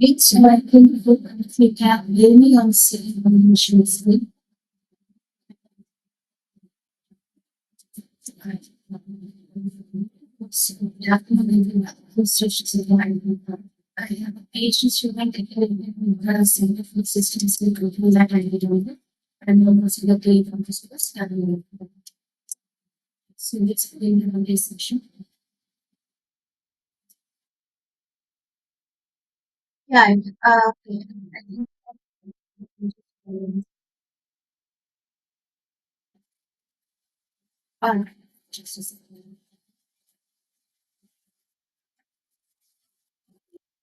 It's like we have really on sleep. So definitely research to I have patients who like to some different systems that I do it. And then also the day from this study. So it's been a good session. Yeah, I think just a second.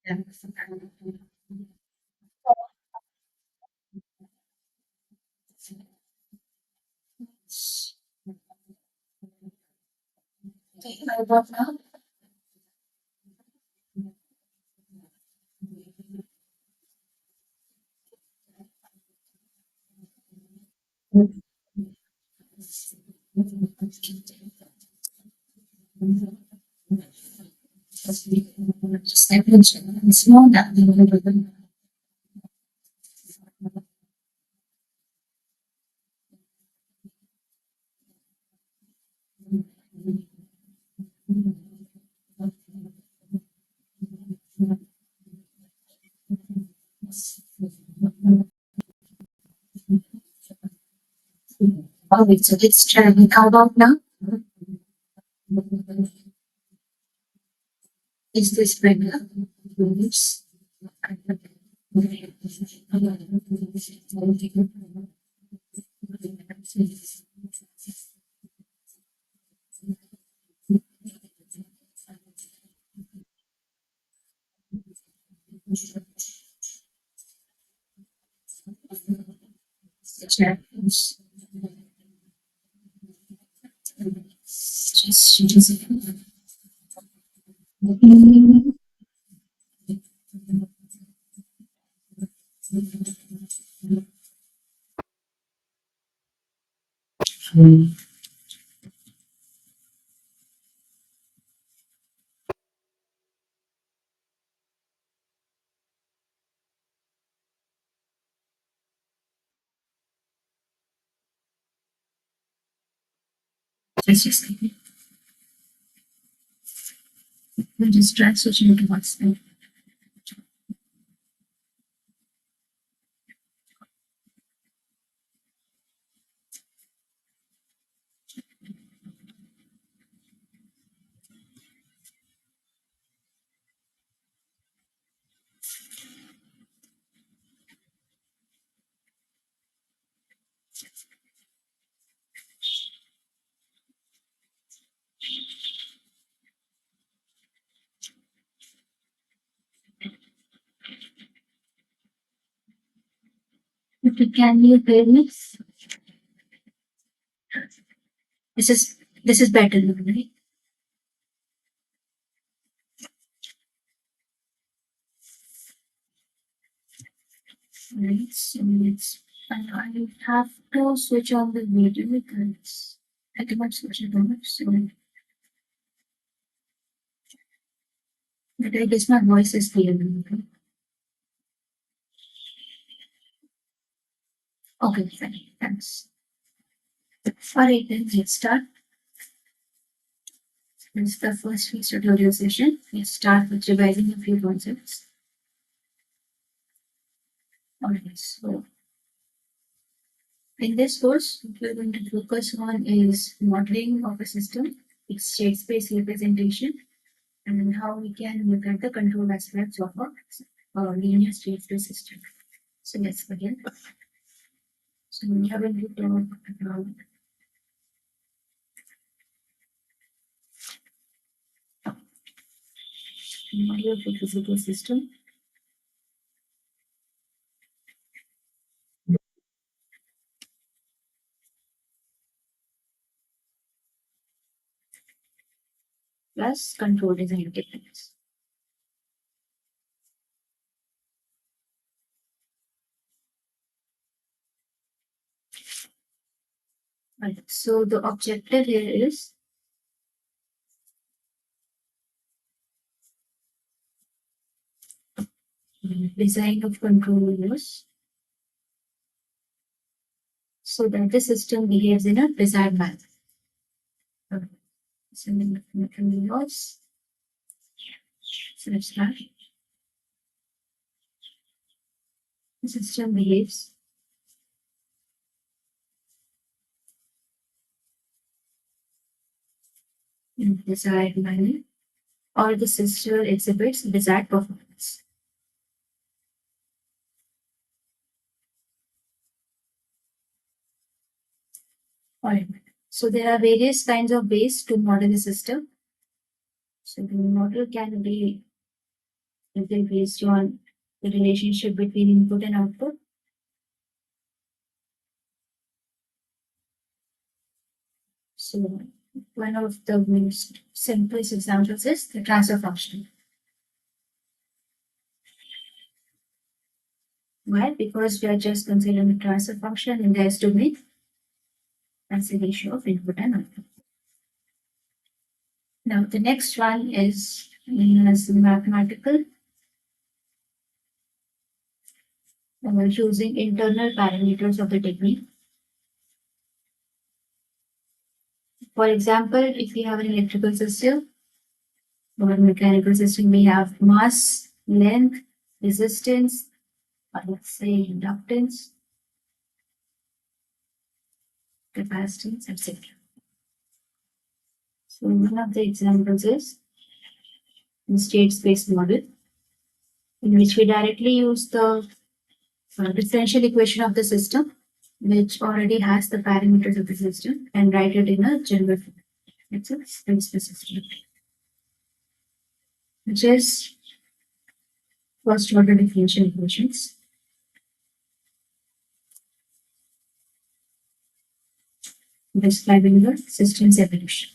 Yeah, I love now. Just like it's more that oh, wait, so it's terribly called out now. Is this regular? Oops. Just just we'll just try switching to WhatsApp. Okay, can you hear me? This is better now, right? Right. So it's I have to switch on the video because I cannot switch it on. So but I guess my voice is clear now. Okay, fine. Thanks. All right, then let's start. This is the first week's tutorial session. Let's start with revising a few concepts. Alright, so in this course, what we're going to focus on is modeling of a system, its state space representation, and how we can look at the control aspects of a linear state space system. So let's begin. So we are going to talk about model of a physical system. Plus control design techniques. Right. So the objective here is design of controllers so that the system behaves in a desired manner. So controllers such that the system behaves in desired manner or the system exhibits desired performance. Alright. So there are various kinds of ways to model a system. So the model can be based on the relationship between input and output. So one of the most simplest examples is the transfer function. Why? Because we are just considering the transfer function in the S domain as the ratio of input and output. Now the next one is known as mathematical, using internal parameters of the technique. For example, if we have an electrical system or mechanical system, we have mass, length, resistance, or let's say inductance, capacitance, etc. So one of the examples is the state space model, in which we directly use the differential equation of the system, which already has the parameters of the system, and write it in a general form. It's a state space system, which is first order differential equations describing the system's evolution.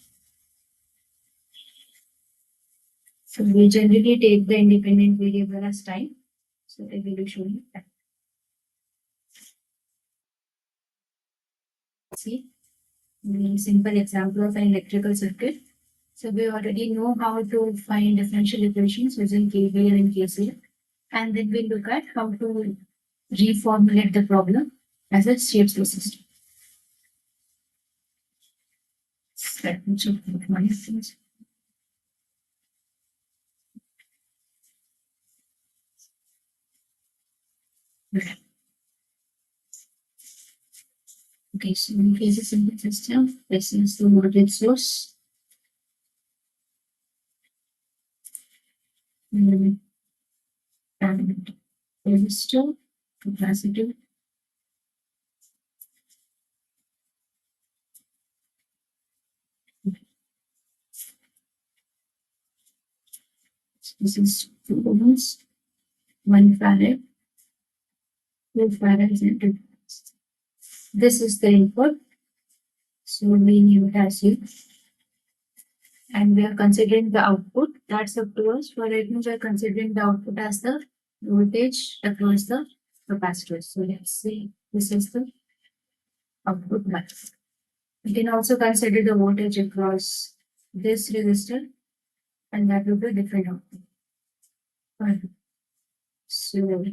So we generally take the independent variable as time. So evolution time. See, a simple example of an electrical circuit. So we already know how to find differential equations using KVL and KCL. And then we look at how to reformulate the problem as a state space system. Let me check my things. Okay, so in case of simple system, this is the voltage source. And resistor, capacitor, this is 2 ohms, 1 farad, 2 farads, and 2 farads. This is the input. So we knew it as U. And we are considering the output. That's up to us. For right now, we are considering the output as the voltage across the capacitor. So let's say this is the output value. We can also consider the voltage across this resistor, and that will be a different output. Fine. So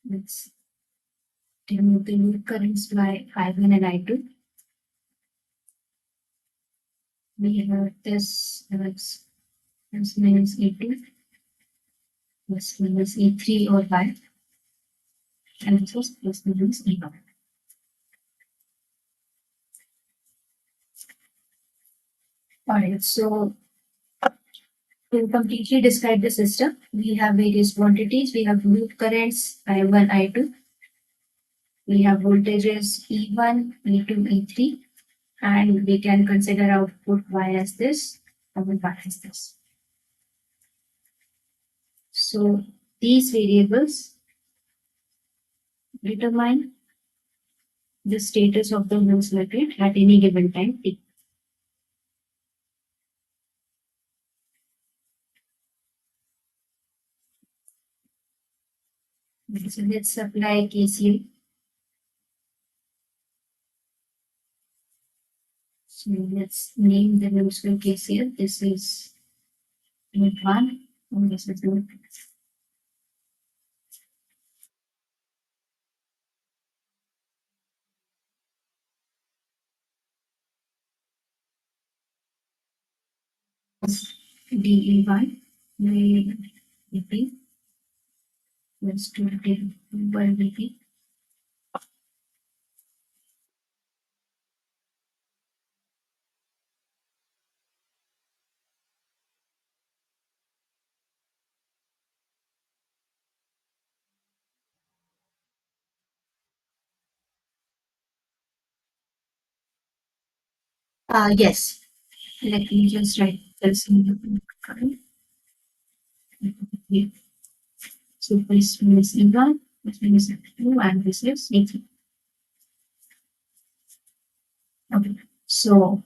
let's denote the loop currents by I1 and I2. We have this as minus E2 plus minus E3 or Y, and this is plus minus E1. Alright, so to completely describe the system, we have various quantities. We have loop currents I1, I2. We have voltages E1, E2, E3, and we can consider output Y as this, output Y as this. So these variables determine the status of the whole circuit at any given time t. So let's apply KCL. So let's name the nodes for KCL. This is node 1, Oh, this is good. DEY by DP plus 20 by DP. Yes. Let me just write this in the current. So this means E1, this means F2, and this is E3. Okay. So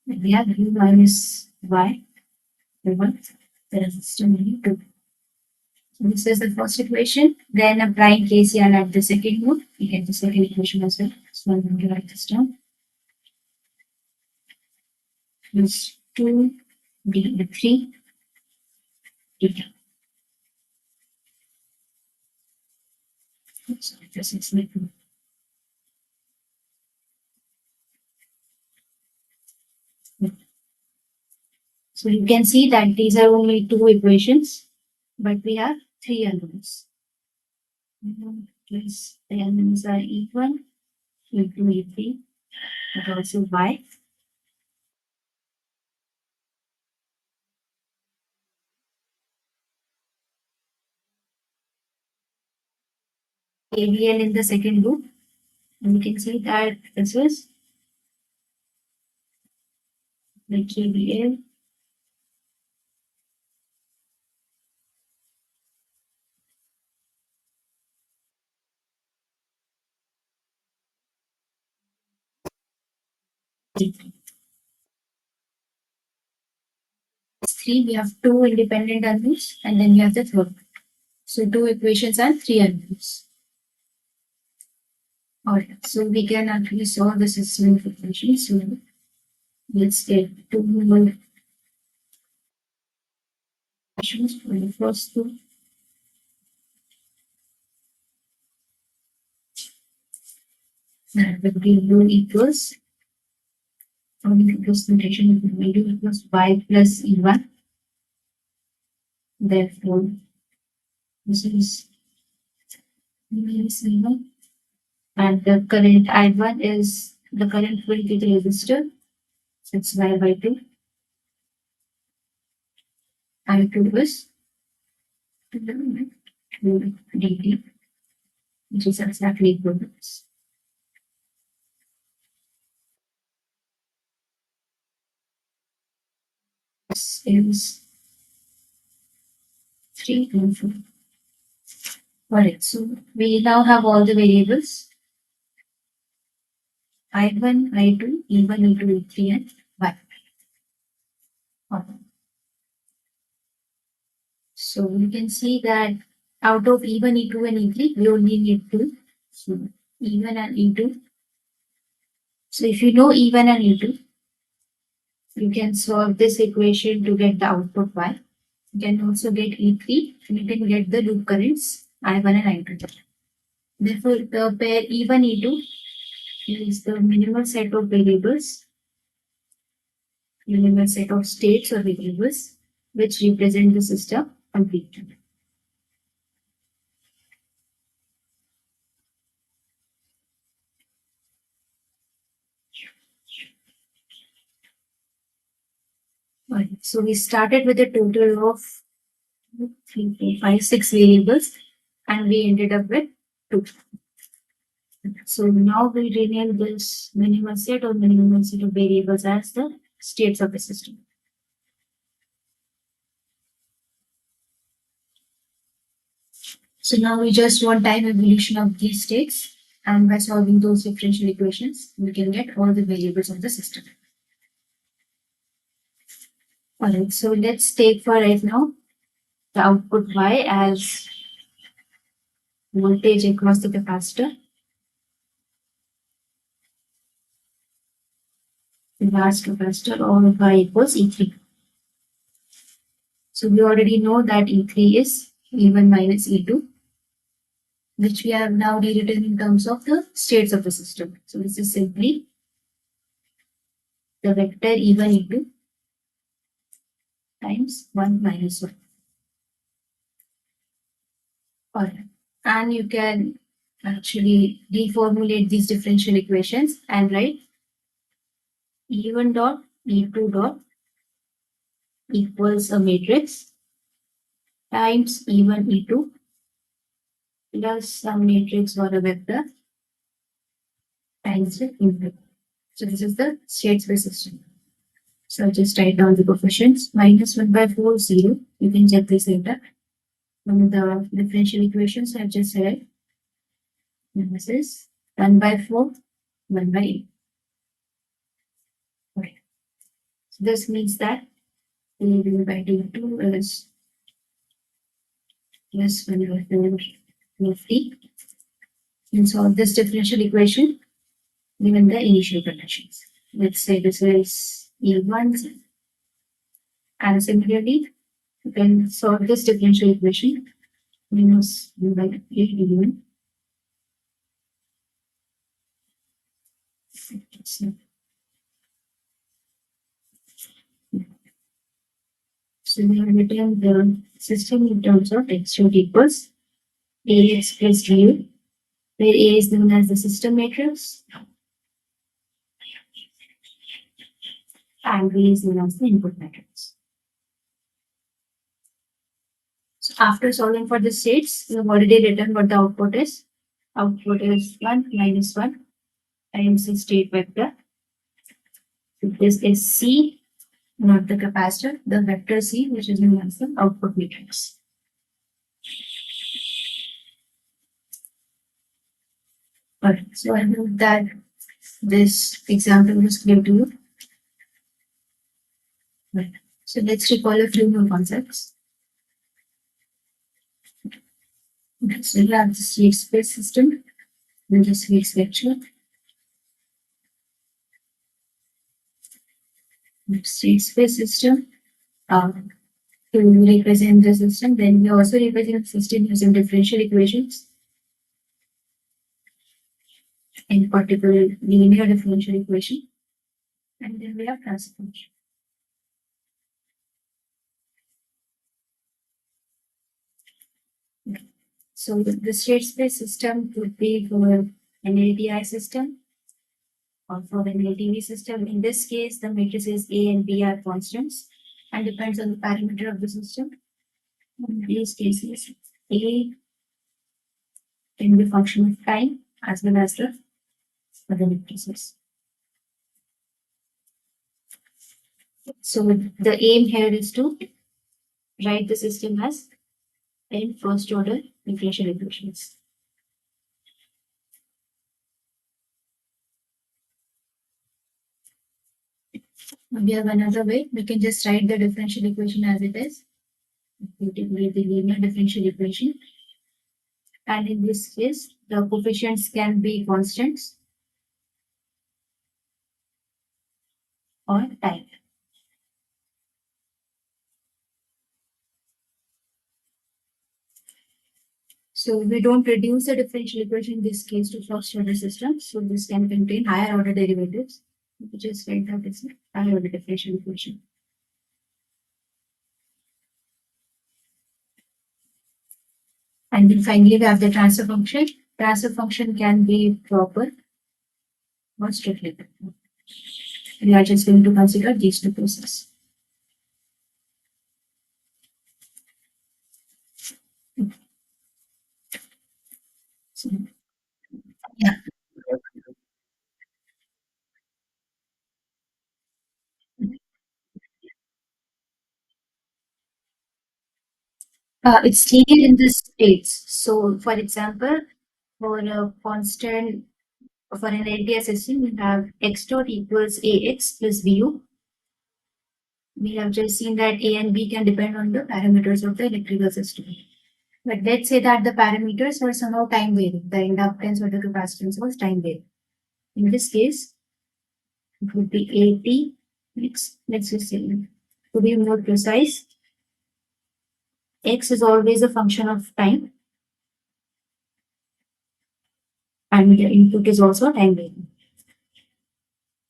we have U minus Y, Y1, the resistance E2. So this is the first equation. Then applying KCL at the second node, we get the second equation as well. So I'm going to write this down. Plus 2 D3 D2. So this is like so you can see that these are only two equations, but we have three unknowns. Plus the unknowns are E1, E2, E3, but also Y. KVL in the second loop, and you can see that this is the KVL. Three, we have two independent unknowns, and then we have the third. So two equations and three unknowns. Alright, so we can actually solve the system of equations. So let's get two more equations for the first two. That would be U equals, from the representation of the U equals Y plus E1. Therefore, this is minus E1. And the current I1 is the current will be the resistor. So it's Y by 2. I2 is 2 dt, which is exactly equal to this. This is 3 and 4. Alright, so we now have all the variables I1, I2, E1, E2, E3, and Y. Alright. So we can see that out of E1, E2, and E3, we only need 2. So E1 and E2. So if you know E1 and E2, you can solve this equation to get the output Y. You can also get E3, and you can get the loop currents I1 and I2. Therefore, the pair E1, E2 is the minimal set of variables, minimal set of states or variables, which represent the system completely. Right. So we started with a total of 3, 4, 5, 6 variables, and we ended up with 2. So now we rename this minimal set or minimal set of variables as the states of the system. So now we just want time evolution of these states, and by solving those differential equations, we can get all the variables of the system. Alright, so let's take for right now the output Y as voltage across the capacitor. The large capacitor or Y equals E3. So we already know that E3 is E1 minus E2, which we have now rewritten in terms of the states of the system. So this is simply the vector E1 E2 times 1 minus 1. Alright. And you can actually reformulate these differential equations and write E1 dot E2 dot equals a matrix times E1 E2 plus some matrix or a vector times the input. So this is the state space system. So just write down the coefficients. Minus 1 by 4, 0. You can check this later. From the differential equations I've just said. This is 1 by 4, 1 by 8. Okay. So this means that A divided by D2 is plus 1 by 4 50. And solve this differential equation given the initial conditions. Let's say this is E1, and similarly, you can solve this differential equation minus 1 by 8 E1. So we have written the system in terms of x dot equals ax plus u, where A is known as the system matrix and B is known as the input matrix. So after solving for the states, we have already written what the output is. Output is 1 minus 1 times the state vector. This is C, not the capacitor, the vector C, which is known as the output matrix. Alright, so I hope that this example was clear to you. Right. So let's recall a few more concepts. Okay, so we have the state space system in this week's lecture. State space system. To represent the system, then we also represent the system using differential equations, in particular linear differential equation, and then we have transfer function. Okay. So the state space system would be for an LTI system or for an LTV system. In this case, the matrices A and B are constants and depends on the parameter of the system. In these cases, A can be a function of time as well as the other matrices. So the aim here is to write the system as n first order differential equations. We have another way. We can just write the differential equation as it is. Beautifully, the linear differential equation. And in this case, the coefficients can be constants or time. So we don't reduce the differential equation in this case to first order system. So this can contain higher order derivatives. We just write that it's a higher order differential equation. And then finally, we have the transfer function. Transfer function can be proper or strictly proper. We are just going to consider these two processes. So, yeah. It's linear in the states. So, for example, for a constant, for an LTI system, we have x dot equals ax plus bu. We have just seen that a and b can depend on the parameters of the electrical system. But let's say that the parameters were somehow time varying. The inductance or the capacitance was time varying. In this case, it would be AT. Let's just say, to be more precise, X is always a function of time, and the input is also time varying.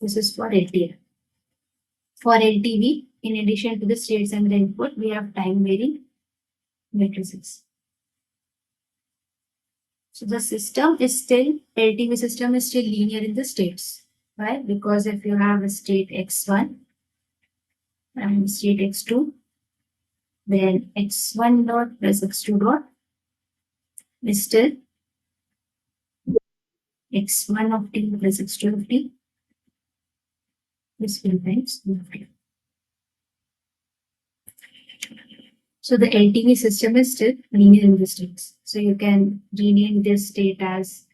This is for LTI. For LTV, in addition to the states and the input, we have time varying matrices. So the system is still, LTV system is still linear in the states. Why? Because if you have a state x1 and state x2, then x1 dot plus x2 dot is still x1 of t plus x2 of t is 2 times t of t. So the LTV system is still linear in the states. So you can rename this state as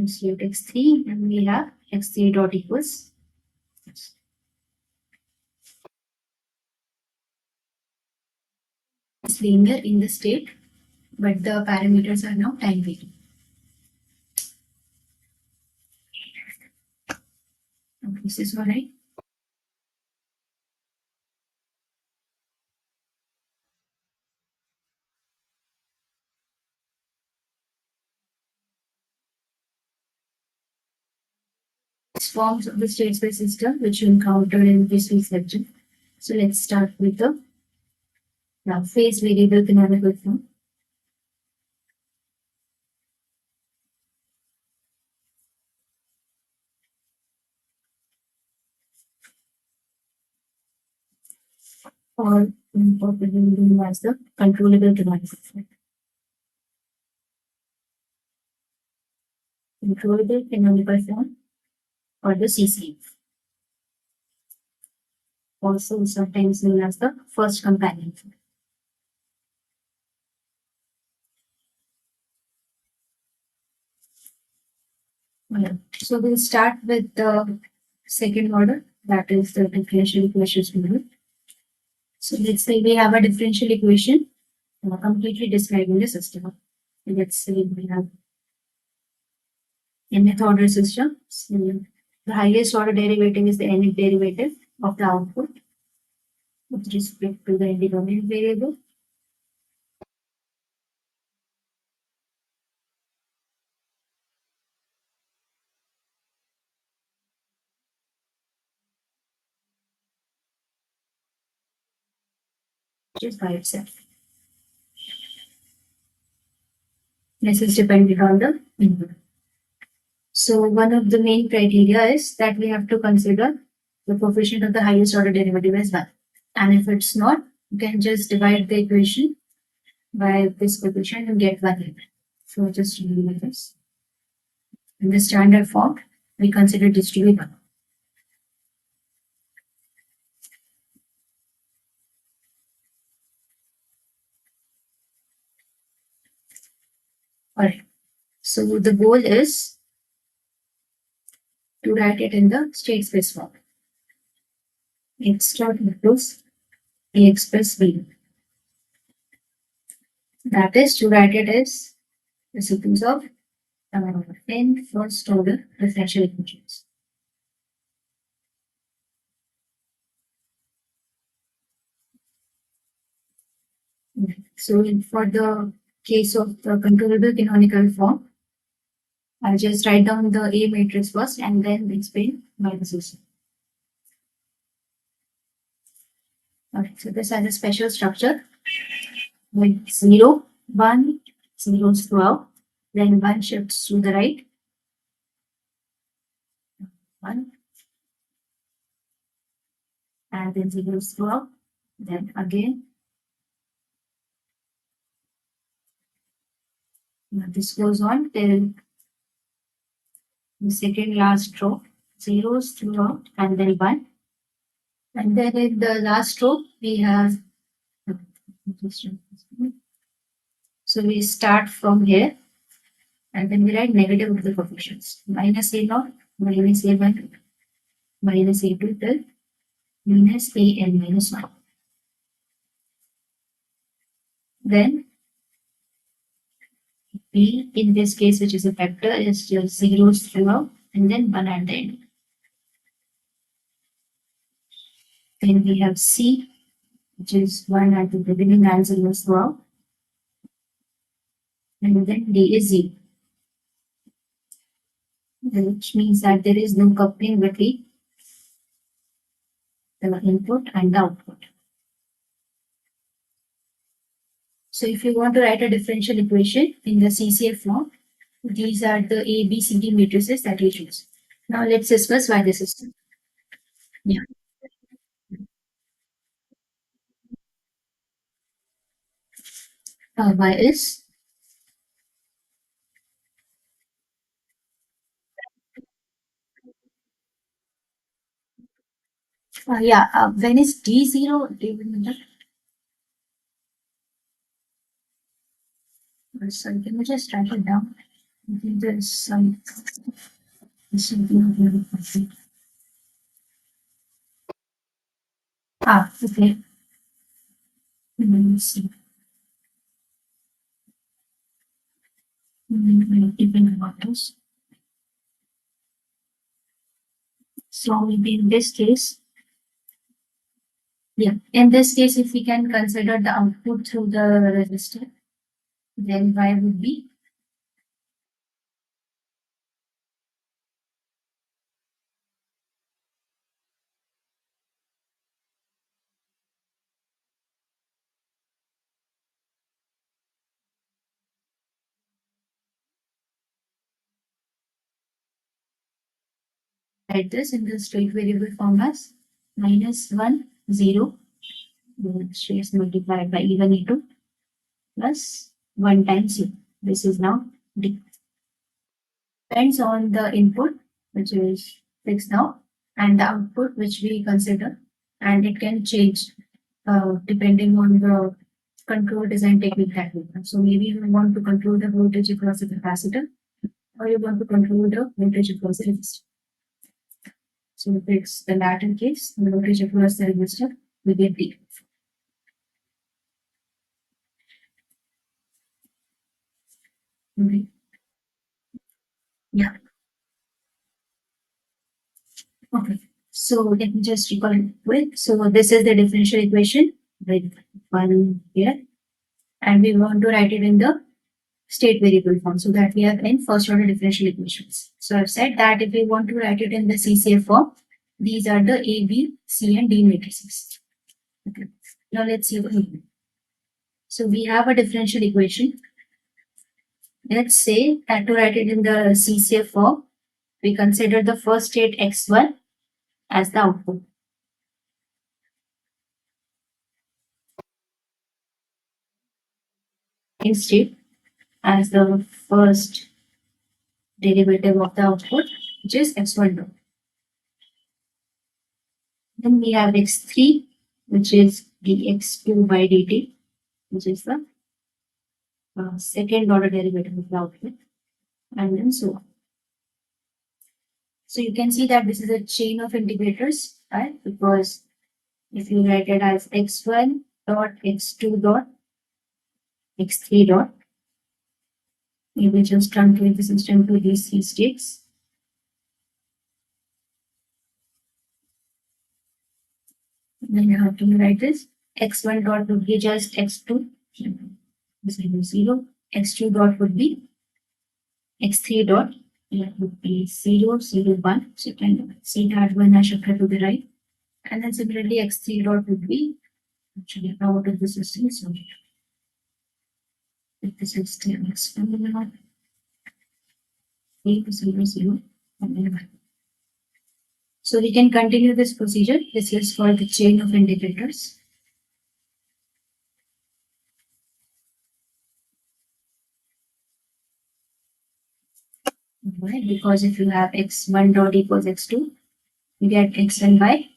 state x3, and we have x3 dot equals. It's linear in the state, but the parameters are now time varying. This is all right. Forms of the state space system which you encounter in this week's lecture. So let's start with the phase variable canonical form. Or known as the controllable canonical form. Controllable canonical form, or the CCF. Also sometimes known as the first companion form. So we'll start with the second order, that is the differential equations model. So let's say we have a differential equation completely describing the system. Let's say we have nth order system. So the highest order derivative is the nth derivative of the output with respect to the independent variable. Which is by itself. This is dependent on the input. So one of the main criteria is that we have to consider the coefficient of the highest order derivative as well. And if it's not, you can just divide the equation by this coefficient and get one. So just remember this. In the standard form, we consider this to be 1. Alright. So the goal is to write it in the state space form. X dot equals Ax plus B. That is to write it as the sequence of n first order differential equations. So for the case of the controllable canonical form, I'll just write down the A matrix first and then explain why this is. Okay, so this has a special structure with 0, 1, 0 throughout, then 1 shifts to the right, 1, and then 0 throughout, then again. Now this goes on till the second last row, zeros throughout, and then 1. And then in the last row, we have. So we start from here, and then we write negative of the coefficients. Minus A0, minus A1, minus A2 till minus AN minus 1. Then B in this case, which is a vector, is just zeros throughout and then 1 at the end. Then we have C, which is 1 at the beginning and 0 throughout, and then D is 0, which means that there is no coupling between the input and the output. So if you want to write a differential equation in the CCF form, these are the A, B, C, D matrices that you choose. Now let's discuss why this is. Yeah. Why is when is D zero? Do you remember? Sorry, can you just write it down? I think there's something here. Okay. Let's see. Depending on this. So maybe in this case, yeah, in this case, if we can consider the output through the resistor, then Y would be write this in the straight variable form as -1, 0, which is multiplied by even e2 plus 1 times u. This is now D. Depends on the input, which is fixed now, and the output, which we consider, and it can change depending on the control design technique that we have. So maybe you want to control the voltage across the capacitor, or you want to control the voltage across the resistor. So if it's the latter case, the voltage across the resistor, we get D. Okay. Yeah. Okay. So let me just recall it quick. So this is the differential equation with one here, and we want to write it in the state variable form so that we have in first order differential equations. So I've said that if we want to write it in the CCF form, these are the A, B, C, and D matrices. Okay. Now let's see what we do. So we have a differential equation. Let's say that to write it in the CCF form, we consider the first state x1 as the output. In state as the first derivative of the output, which is x1 dot. Then we have x3, which is dx2 by dt, which is the second order derivative of the output, and then so on. So you can see that this is a chain of integrators, right? Because if you write it as x1 dot x2 dot x3 dot, you will just truncate the system to these three states. Then you have to write this x1 dot would be just x2, this will be 0. x2 dot would be x3 dot, that would be 0, 0, 1. So you can see that one I shifted to the right. And then similarly, x3 dot would be actually out of the system. So if this is still x1 8, 0, 0, and then 1. So we can continue this procedure. This is for the chain of indicators. Why? Because if you have x1 dot equals x2, you get xn by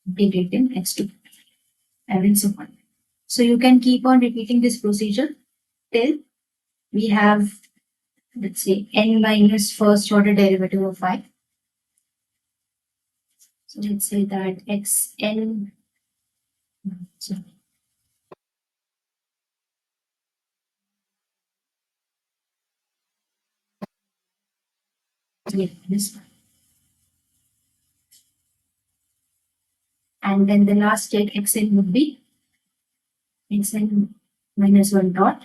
integrating x2, and then so on. So you can keep on repeating this procedure till we have, let's say, n minus first order derivative of y. So let's say that xn, so yeah, this one. And then the last state xn would be xn minus 1 dot,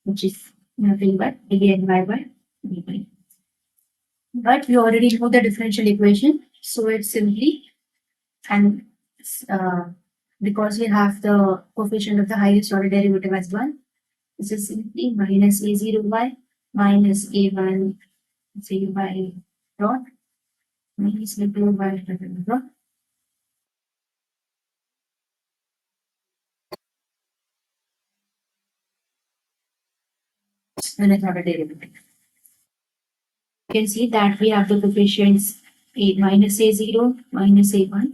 which is nothing but again y by dt. But we already know the differential equation, so it's simply, and uh, because we have the coefficient of the highest order derivative as 1, this is simply minus a0y minus a1 0y dot minus a2 y dot minus order derivative. You can see that we have the coefficients a minus a0 minus a1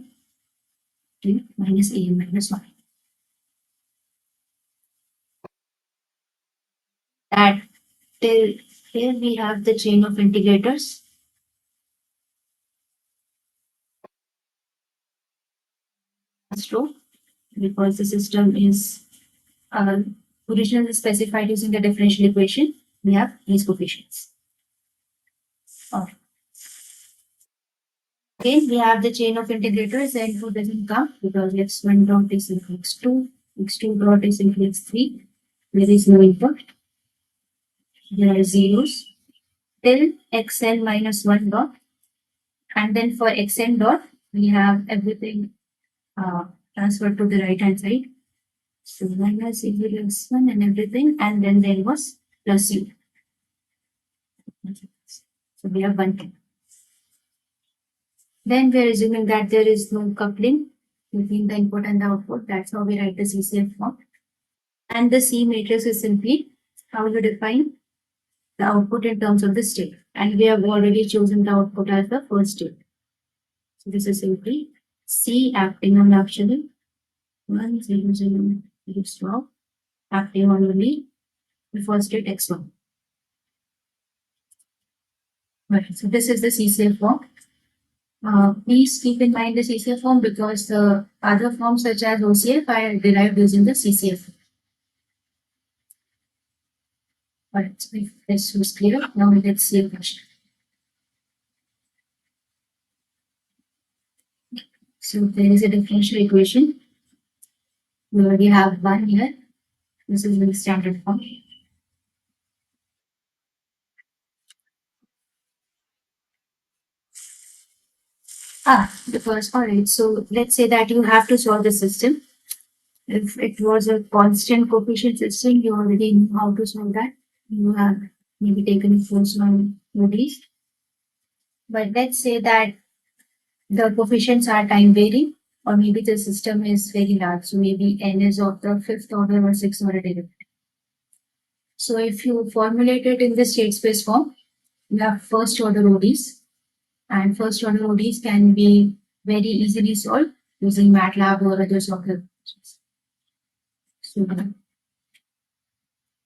to minus a minus 1. That till here we have the chain of integrators. That's true because the system is originally specified using the differential equation. We have these coefficients. Oh. Again, we have the chain of integrators. N2 doesn't come because x1 dot is equal to x2 dot is equal to x3. There is no input. There are zeros till xn minus 1 dot. And then for xn dot, we have everything transferred to the right hand side. So minus equal to x1 and everything. And then there was plus u. So we have 1. Then we are assuming that there is no coupling between the input and the output. That's how we write the CCF form. And the C matrix is simply how you define the output in terms of the state. And we have already chosen the output as the first state. So this is simply C acting on actually 1, 0, 0, 0, stop, acting on only the first state x1. Right. So this is the CCF form. Please keep in mind the CCF form because the other forms such as OCF are derived using the CCF. Alright, so if this was clear, now let's see a question. So there is a differential equation. We already have one here. This is in standard form. Because, alright, so let's say that you have to solve the system. If it was a constant coefficient system, you already know how to solve that. You have maybe taken first one movies. But let's say that the coefficients are time varying, or maybe the system is very large. So maybe n is of the fifth order or sixth order derivative. So if you formulate it in the state space form, you have first order ODs, and first order ODs can be very easily solved using MATLAB or other software. So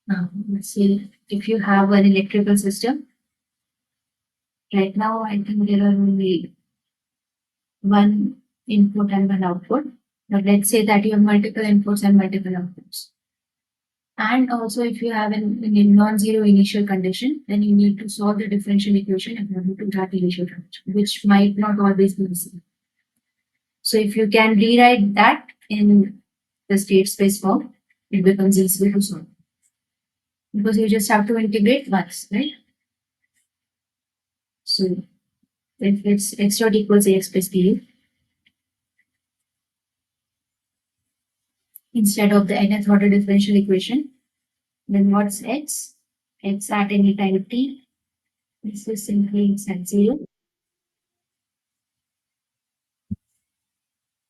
now let's see if you have an electrical system. Right now, I think there are only one input and one output. But let's say that you have multiple inputs and multiple outputs. And also, if you have a non-zero initial condition, then you need to solve the differential equation according to that initial condition, which might not always be the same. So if you can rewrite that in the state space form, it becomes easier to solve. Because you just have to integrate once, right? So if it's x dot equals ax plus b, instead of the nth order differential equation, then what's x? X at any time t. This is simply x at 0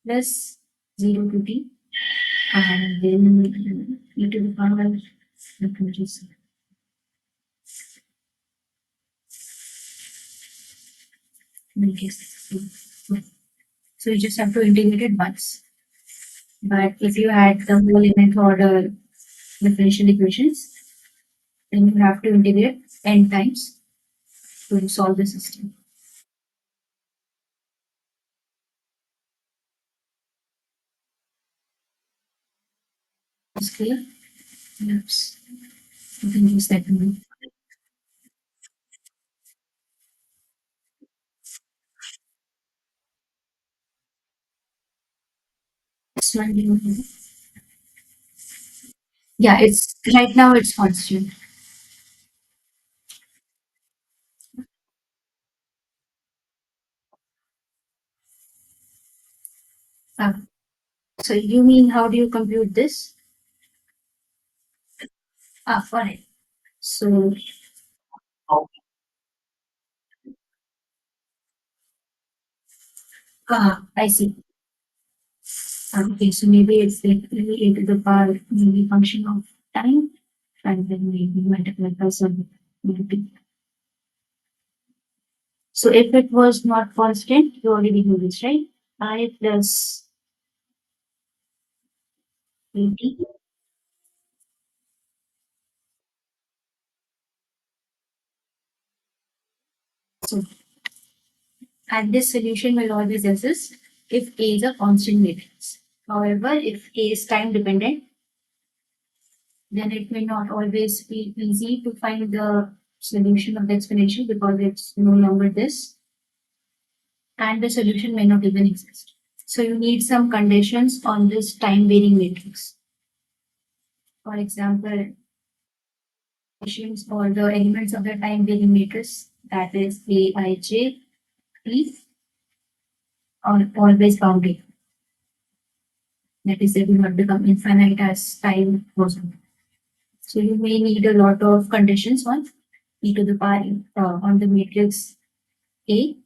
plus 0 to t. And then e to the power, let me just make it. So you just have to integrate it once. But if you had the whole nth order differential equations, then you have to integrate n times to solve the system. Is clear? Yes. You can use that one. This one, do you know? Yeah, it's right now it's constant. Uh, so you mean how do you compute this? Fine. So, I see. Okay, so maybe it's like a to the power maybe function of time, and then maybe multiplied by some maybe. So if it was not constant, you already know this, right? I plus 80. So, and this solution will always exist if A is a constant matrix. However, if A is time dependent, then it may not always be easy to find the solution of the exponential because it's no longer this, and the solution may not even exist. So you need some conditions on this time varying matrix. For example, conditions or the elements of the time varying matrix, that is Aij, P, are always bounded. That is, they will not become infinite as time goes on. So you may need a lot of conditions on e to the power on the matrix A,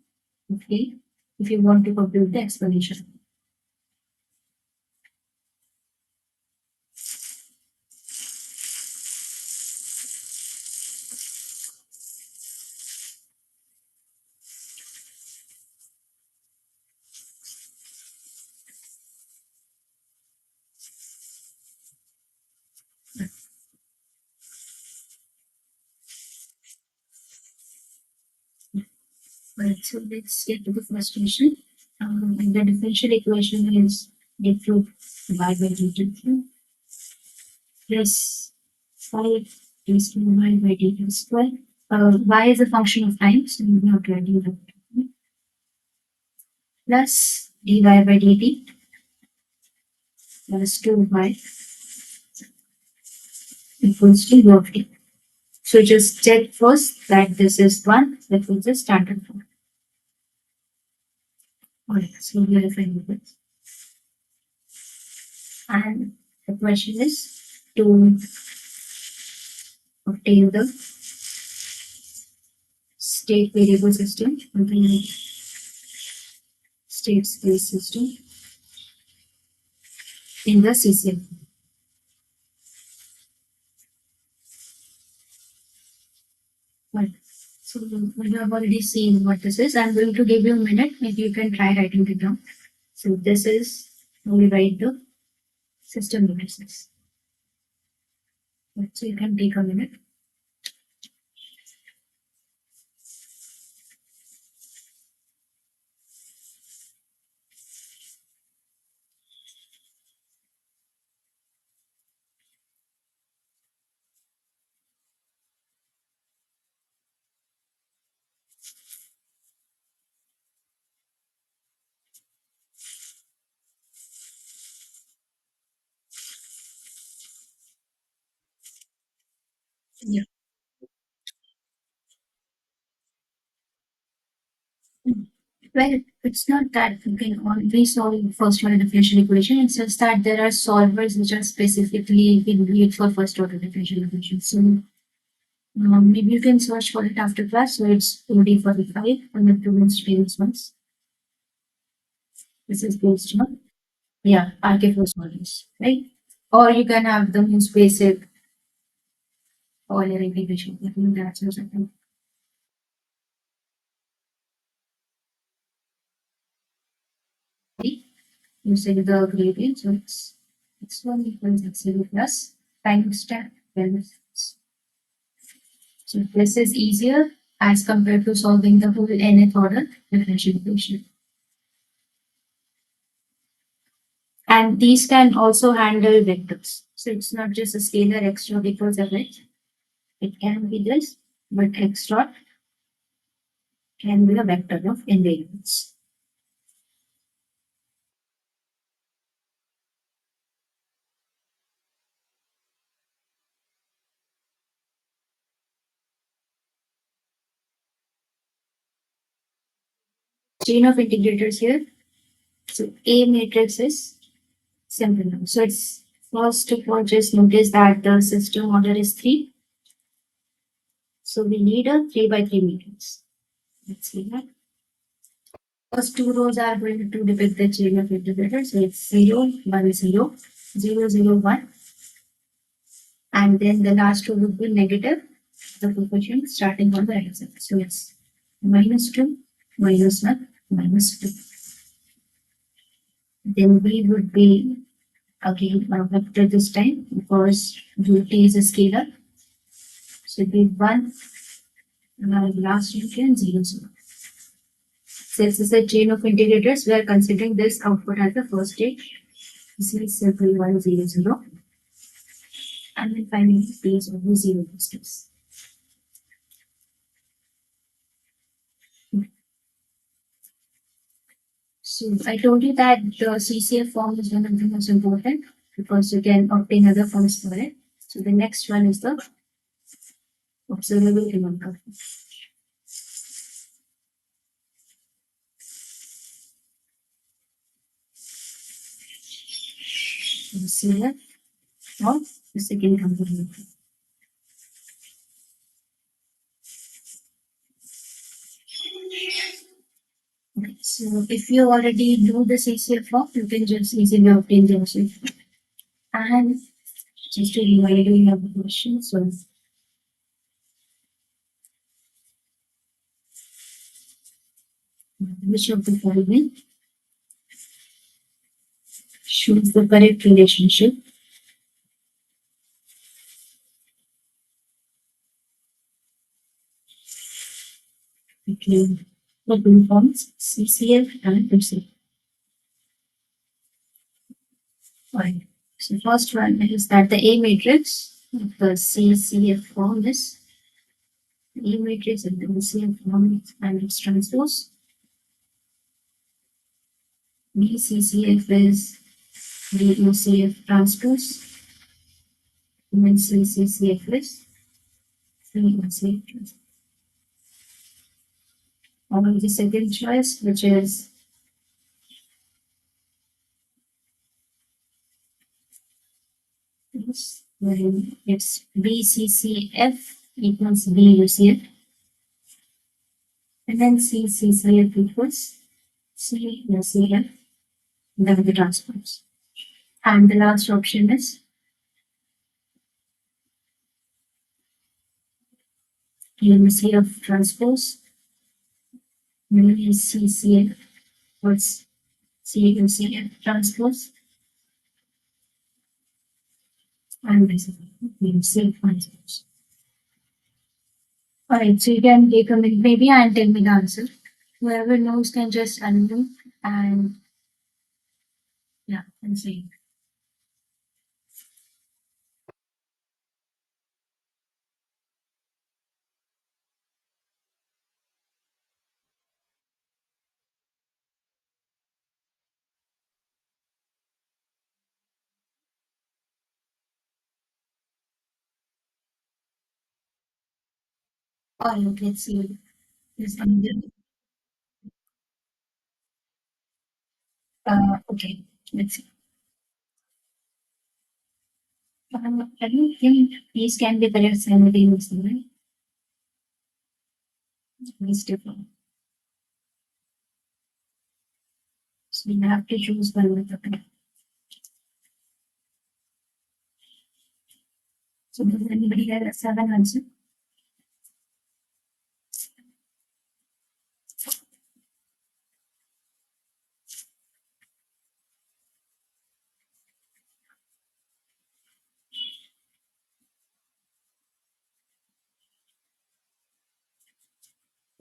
okay, if you want to compute the explanation. Right, so let's get to the first question. And the differential equation is different y by dt plus 5 is to y by dt square. Y is a function of time, so we have to writing that plus dy by dt plus 2y equals to u of t. So just check first that this is 1, that was the standard form. Alright, so we are fine with it. And the question is to obtain the state variable system, the state space system in the CCF. Well, so you have already seen what this is. I'm going to give you a minute. Maybe you can try writing it down. So this is how we write the system matrices. So you can take a minute. Yeah. Well, it's not that you can always solve first order differential equation. It's just that there are solvers which are specifically been made for first order differential equation. So maybe you can search for it after class. So it's OD45 on the two streams ones. This is based on, yeah, RK4 solvers, right? Or you can have the most basic Euler integration. I think that's also something. You say the gradient, so it's 1 equals x0 plus times tan. So this is easier as compared to solving the whole nth order differential equation. And these can also handle vectors. So it's not just a scalar x dot equals fx. It can be this, but x dot can be a vector of n variables. chain of integrators here. So A matrix is simple now. So it's first of all, just notice that the system order is 3. So we need a 3 by 3 matrix. Let's see that. First two rows are going to depict the chain of integrators. So it's 0, 1, 0, 0, 0, 1. And then the last row would be negative, the proportion starting on the right side. So it's -2, -1, -2. Then B would be again a vector this time because T is a scalar. So it would be 1, and last you can 0, 0. Since it's a chain of integrators, we are considering this output as the first stage. This is simply 1, 0, 0. And then finally, P is only 0 distance. So I told you that the CCF form is one of the most important because you can obtain other forms for it. So the next one is the observable remote curve. CCF or the second component. Okay, so if you already know the CCF form, you can just easily obtain the OCF. And just to remind you, you have a question. So which of the following shows the correct relationship between the two forms, CCF and OCF? Right. So first one is that the A matrix, the CCF form is A matrix and the OCF form and its transpose. BCCF is the OCF transpose. And then CCCF is the OCF transpose. Or the second choice, which is this, wherein it's BCCF equals BUCF. And then CCCF equals CUCF, then the transpose. And the last option is UCF transpose, CCF was CUCF transpose, and this is UCF transpose. Alright, so you can take a minute maybe and tell me the answer. Whoever knows can just unmute and yeah, and say. Alright, let's see. This okay, let's see. I don't think these can be correct simultaneously, right? These different. So we have to choose one with the correct. So does anybody have a 7 answer?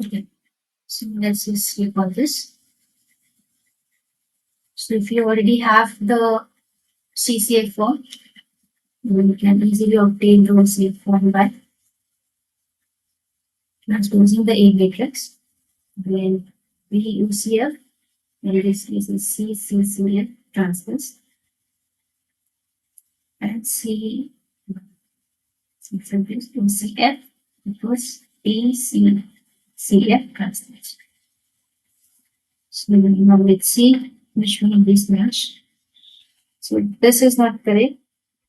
Okay. So let's just recall this. So if you already have the CCF form, then you can easily obtain the OCF form by transposing the A matrix. Then BUCF, in this case is CCCF transpose, and OCF equals ACCF transpose. So now let's see which one of these match. So this is not correct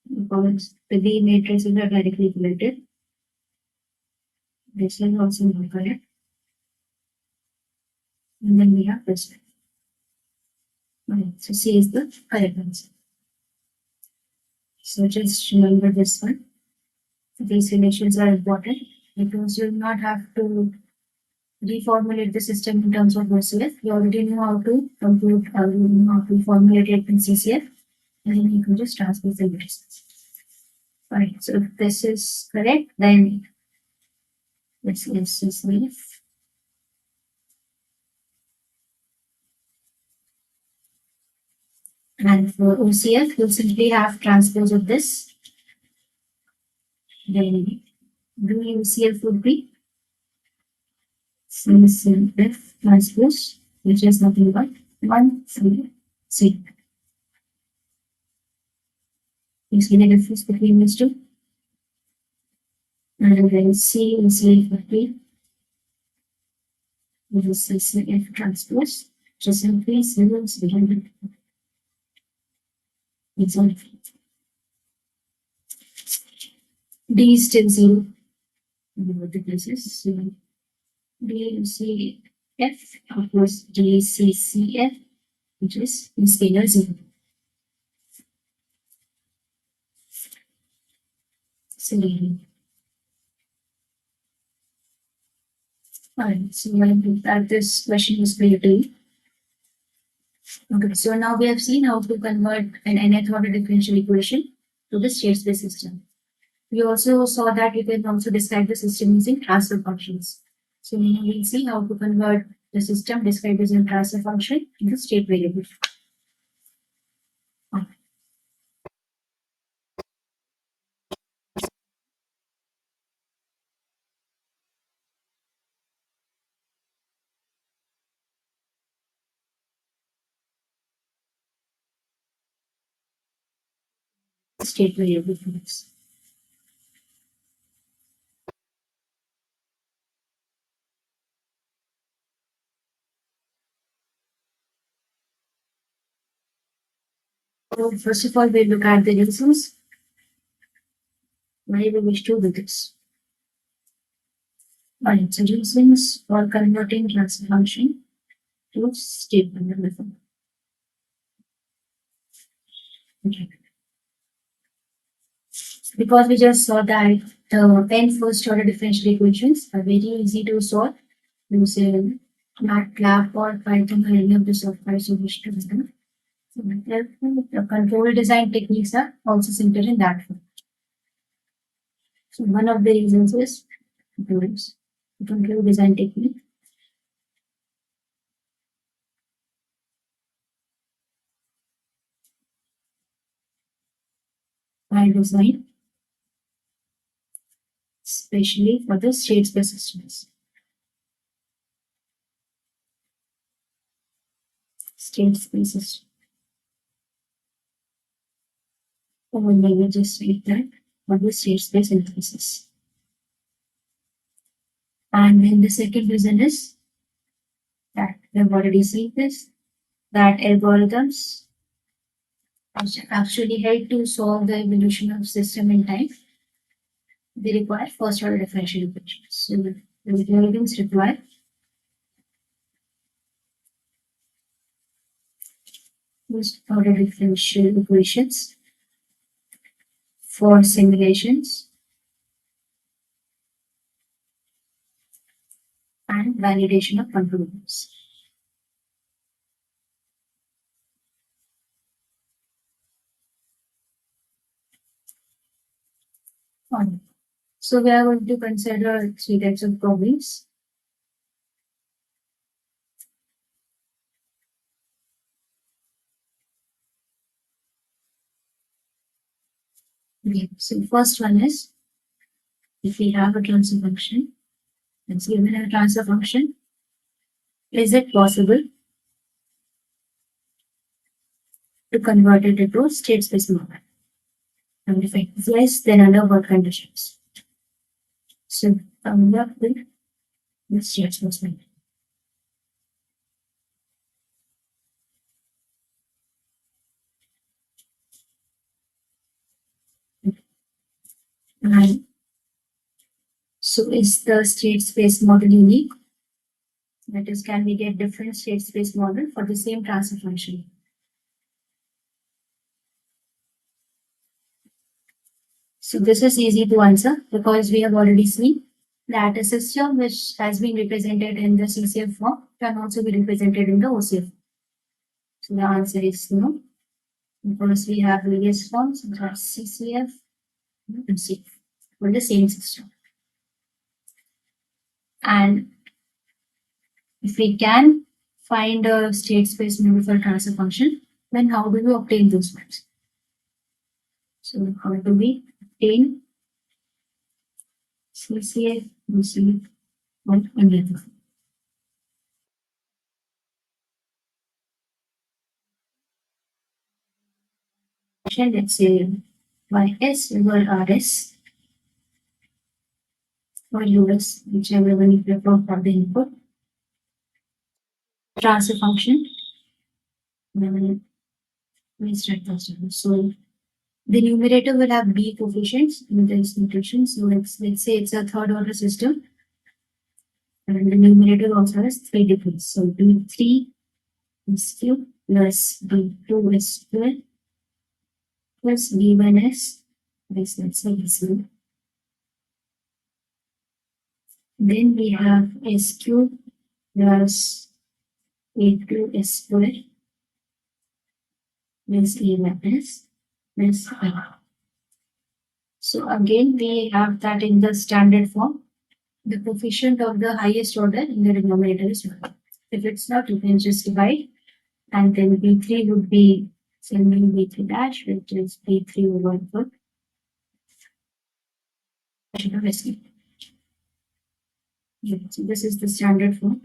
because the B matrices are directly related. This is also not correct. And then we have this one. Okay, so C is the correct answer. So just remember this one. These relations are important because you will not have to reformulate the system in terms of OCF. You already know how to compute, you know how to formulate it in CCF, and then you can just transpose the matrices. Alright, so if this is correct, then let's leave. And for OCF, you'll simply have transpose of this. Then the OCF would be CCF transpose, which is nothing but 1, 3, 0. You see the difference between these two? And then C is equal to this is CCF transpose, just simply 0, 0. It's on D is still 0 in both the cases. So DCF, of course, DCCF, which is in scalar 0. So, alright, so I hope that this question is clear to you. Okay, so now we have seen how to convert an nth order differential equation to the state space system. We also saw that you can also describe the system using transfer functions. So now we'll see how to convert the system described using transfer function into state variable. State variable for this. So first of all, we look at the reasons why we wish to do this. Alright, so reasons for converting transfer function to state variable. Okay. Because we just saw that the 10 first order differential equations are very easy to solve using MATLAB or Python or any of the software you wish to use them. So the control design techniques are also simple in that form. So one of the reasons is the control design technique. By design, especially for the state space systems. State space system. Or maybe just write that for the state space interfaces. And then the second reason is that we've already seen this, that algorithms actually help to solve the evolution of system in time. They require first order differential equations. So the algorithms require first order differential equations for simulations and validation of control groups. So we are going to consider three types of problems. Okay. So the first one is if we have a transfer function, let's given a transfer function, is it possible to convert it into state space model? And if it is yes, then under what conditions? So coming up with the state space model. And so is the state space model unique? That is, can we get different state space model for the same transfer function? So this is easy to answer because we have already seen that a system which has been represented in the CCF form can also be represented in the OCF. So the answer is no, because we have various forms such as CCF and OCF for the same system. And if we can find a state space model for transfer function, then how do we obtain those ones? So how do we obtain CCF, OCF, or any other? Let's say YS over RS or US, whichever one you prefer for the input. Transfer function. Then let's write those down. So the numerator will have B coefficients in this notation. So let's say it's a third order system. And the numerator also has 3 degrees. So B3 is cube plus B2 is square plus B1S. Let's say B0. Then we have S cube plus A2 is square plus A1S plus I. So again, we have that in the standard form. The coefficient of the highest order in the denominator is 1. If it's not, you can just divide, and then B3 would be sending B3 dash, which is B3 over 4. So this is the standard form.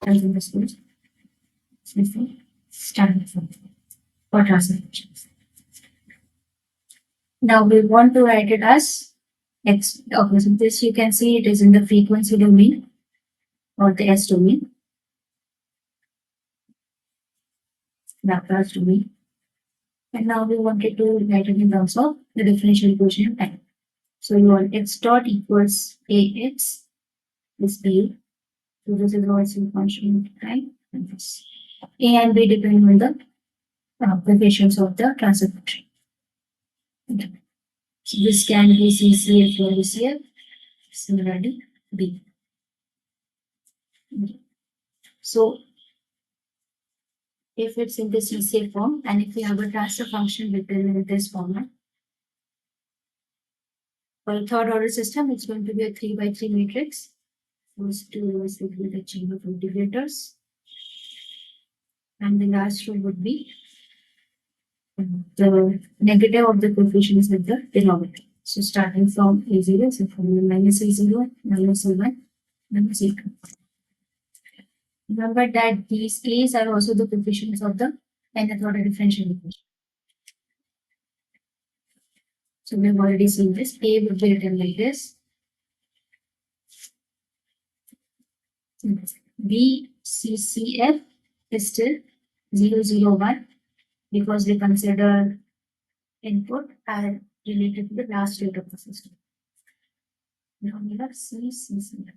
As in this is the standard form for transfer functions. Now we want to write it as X. Okay, so this you can see it is in the frequency domain or the S domain. Laplace domain. And now we wanted to write it in terms of the differential equation of time. So you want x dot equals ax plus b. So this is also a function of time. And this. A and b depend on the coefficients of the transfer function. Okay. So this can be CCF or OCF. Similarly, b. Okay. So if it's in the CCF form and if we have a transfer function written in this format, for a third order system, it's going to be a 3 by 3 matrix. First two rows would be the chain of integrators, and the last row would be the negative of the coefficients with the denominator. So starting from A0, so from minus A0, minus A1, minus A2. Remember that these A's are also the coefficients of the nth order differential equation. So we've already seen this. A would be written like this. BCCF is still 001 because we consider input are related to the last state of the system. Now we have CCCF.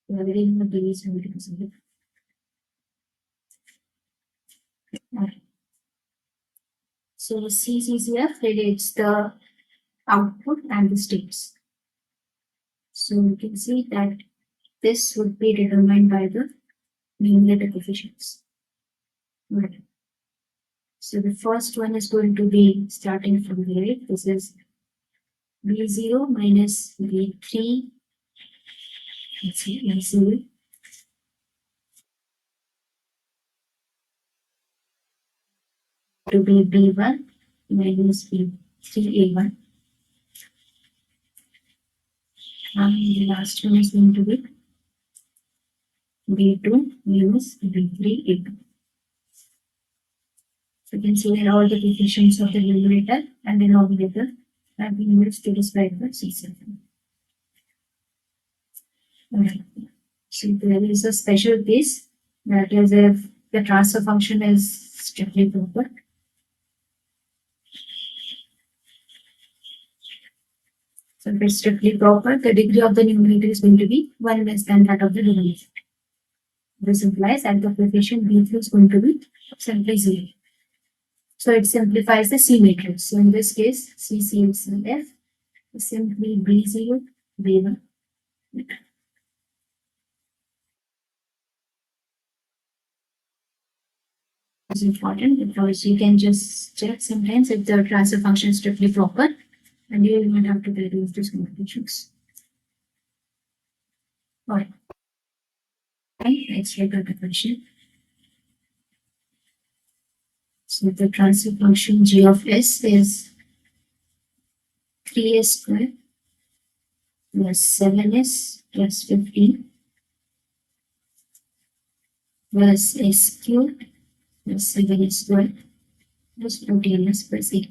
We are reading the base and we So CCCF relates the output and the states. So you can see that this would be determined by the numerator coefficients. Right. So the first one is going to be starting from the right. This is B0 minus B3. Let's see, B0 to be B1 minus B3A1. And the last one is going to be B2 minus B3A2. So you can see that all the coefficients of the numerator and denominator have been used to describe the CCF. Okay. So there is a special case, that is if the transfer function is strictly proper. So if it's strictly proper, the degree of the numerator is going to be 1 less than that of the denominator. This implies that the coefficient B3 is going to be simply 0. So it simplifies the C matrix. So in this case, CCF is simply B0, B1. It's important because you can just check sometimes if the transfer function is strictly proper and you will not have to reduce these combinations. Alright, let's look at the question. So the transfer function g of s is 3s squared plus 7s plus 15 plus s cubed plus 7s squared plus 14s plus 8.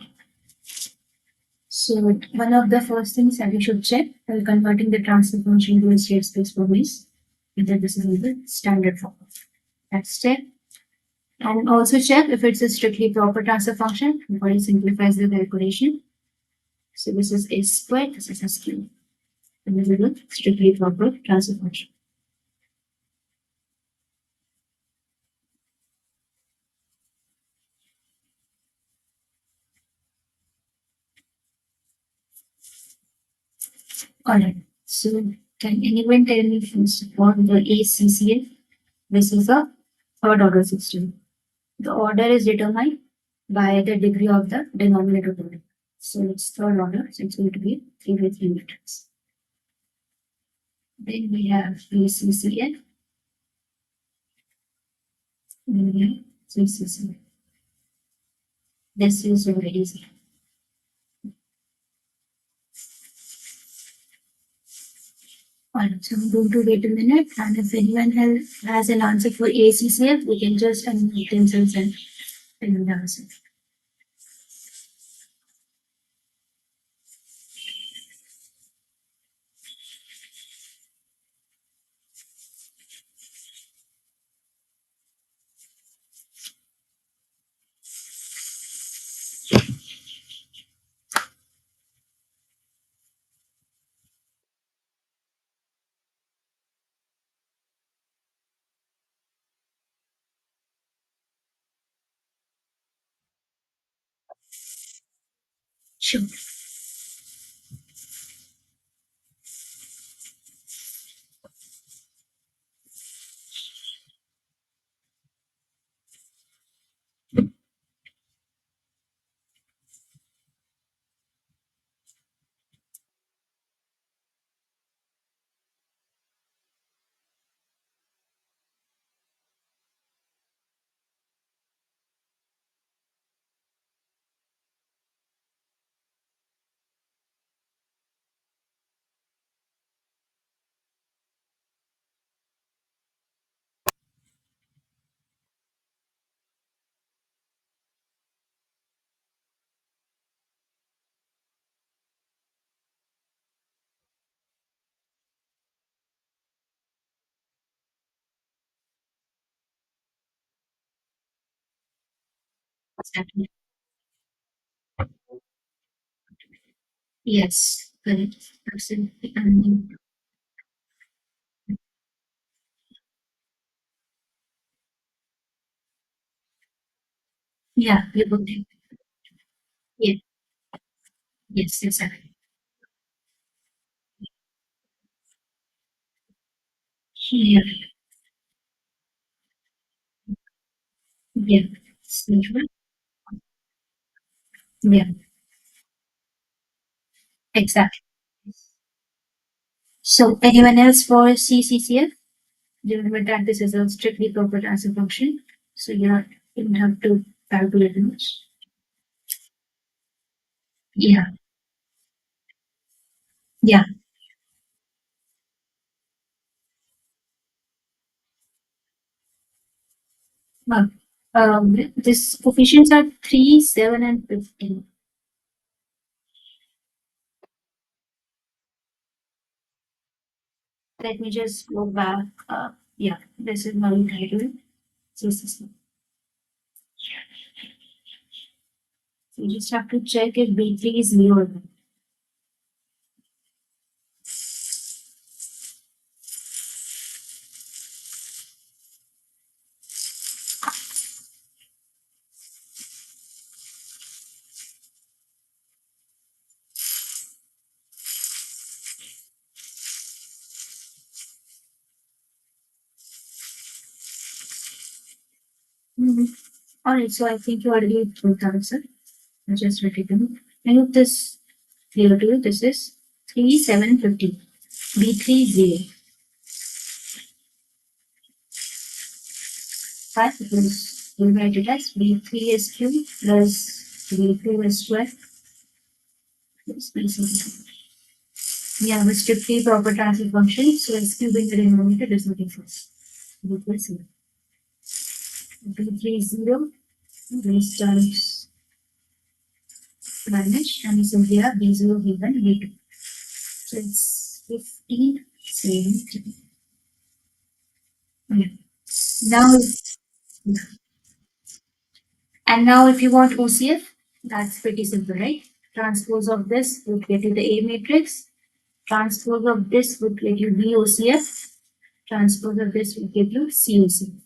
So one of the first things that you should check while converting the transfer function to a shared space form is whether this is in the standard form. That's check. And also check if it's a strictly proper transfer function before it simplifies the calculation. So this is a squared, this is a cube. And this is a strictly proper transfer function. Alright. So can anyone tell me first what the ACCF? This is a third order system. The order is determined by the degree of the denominator term. So it's third order, so it's going to be 3 by 3 matrix. Then we have CCF. Then we have CCF. This is already easy. Alright, so I'm going to wait a minute, and if anyone has an answer for ACCF, we can just unmute themselves and fill the answer. Sure. Exactly. Yes, correct. Absolutely. And yeah, we both have. Yeah, yes, exactly. Yeah, yeah. Central. Yeah, exactly. So anyone else for CCCF? Remember that this is a strictly proper transfer function. So you don't have to calculate much. Yeah, yeah. Well, this coefficients are 3, 7, and 15. Let me just go back. Yeah, this is my title. So you just have to check if B3 is zero or not. Mhm. All right, so I think you already wrote the answer. I just read it down. I hope this clear to you. This is 3750. B30. 5 because we write it as B3 is Q plus B2 is 12. Yes, basically. We have a strictly proper transfer function, so S cube in the denominator does not exist. Equals 0. B3 is 0. These terms vanish, and so we have B0, B1, B2. So it's 15, 70. Yeah. Now, and now if you want OCF, that's pretty simple, right? Transpose of this would get you the A matrix. Transpose of this would get you BOCF. Transpose of this would give you COCF.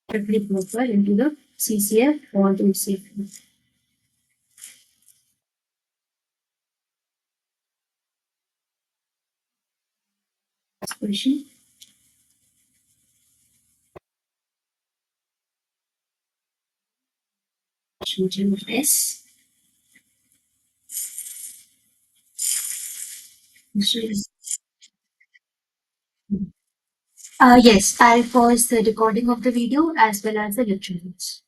Directly proper into the CCF or the OCF expression. Function of S. Which is yes, I'll pause the recording of the video as well as the lecture notes.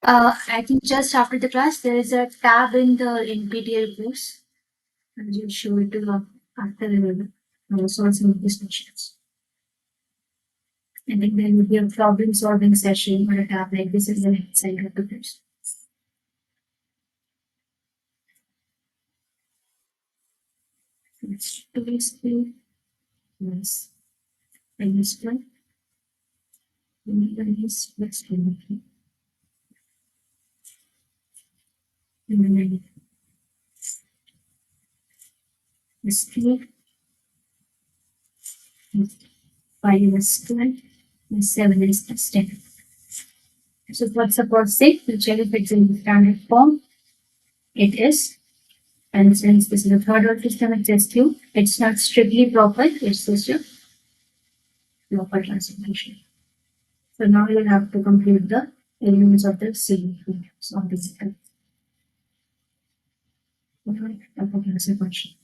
I think just after the class, there is a tab in the NPTEL course. I'll just show it to you after the solve some of these questions. I think there will be a problem solving session or a tab like this is the right side of the course. It's 2 plus minus 1 minus plus 2 minus 3 5 is 12 plus 7 is plus 10. So what's suppose say, whichever fits in the standard form, it is. And since this is a third order system, it's just Q. It's not strictly proper, it's just a proper transformation. So now you'll have to complete the elements of the C of the system. Proper transformation.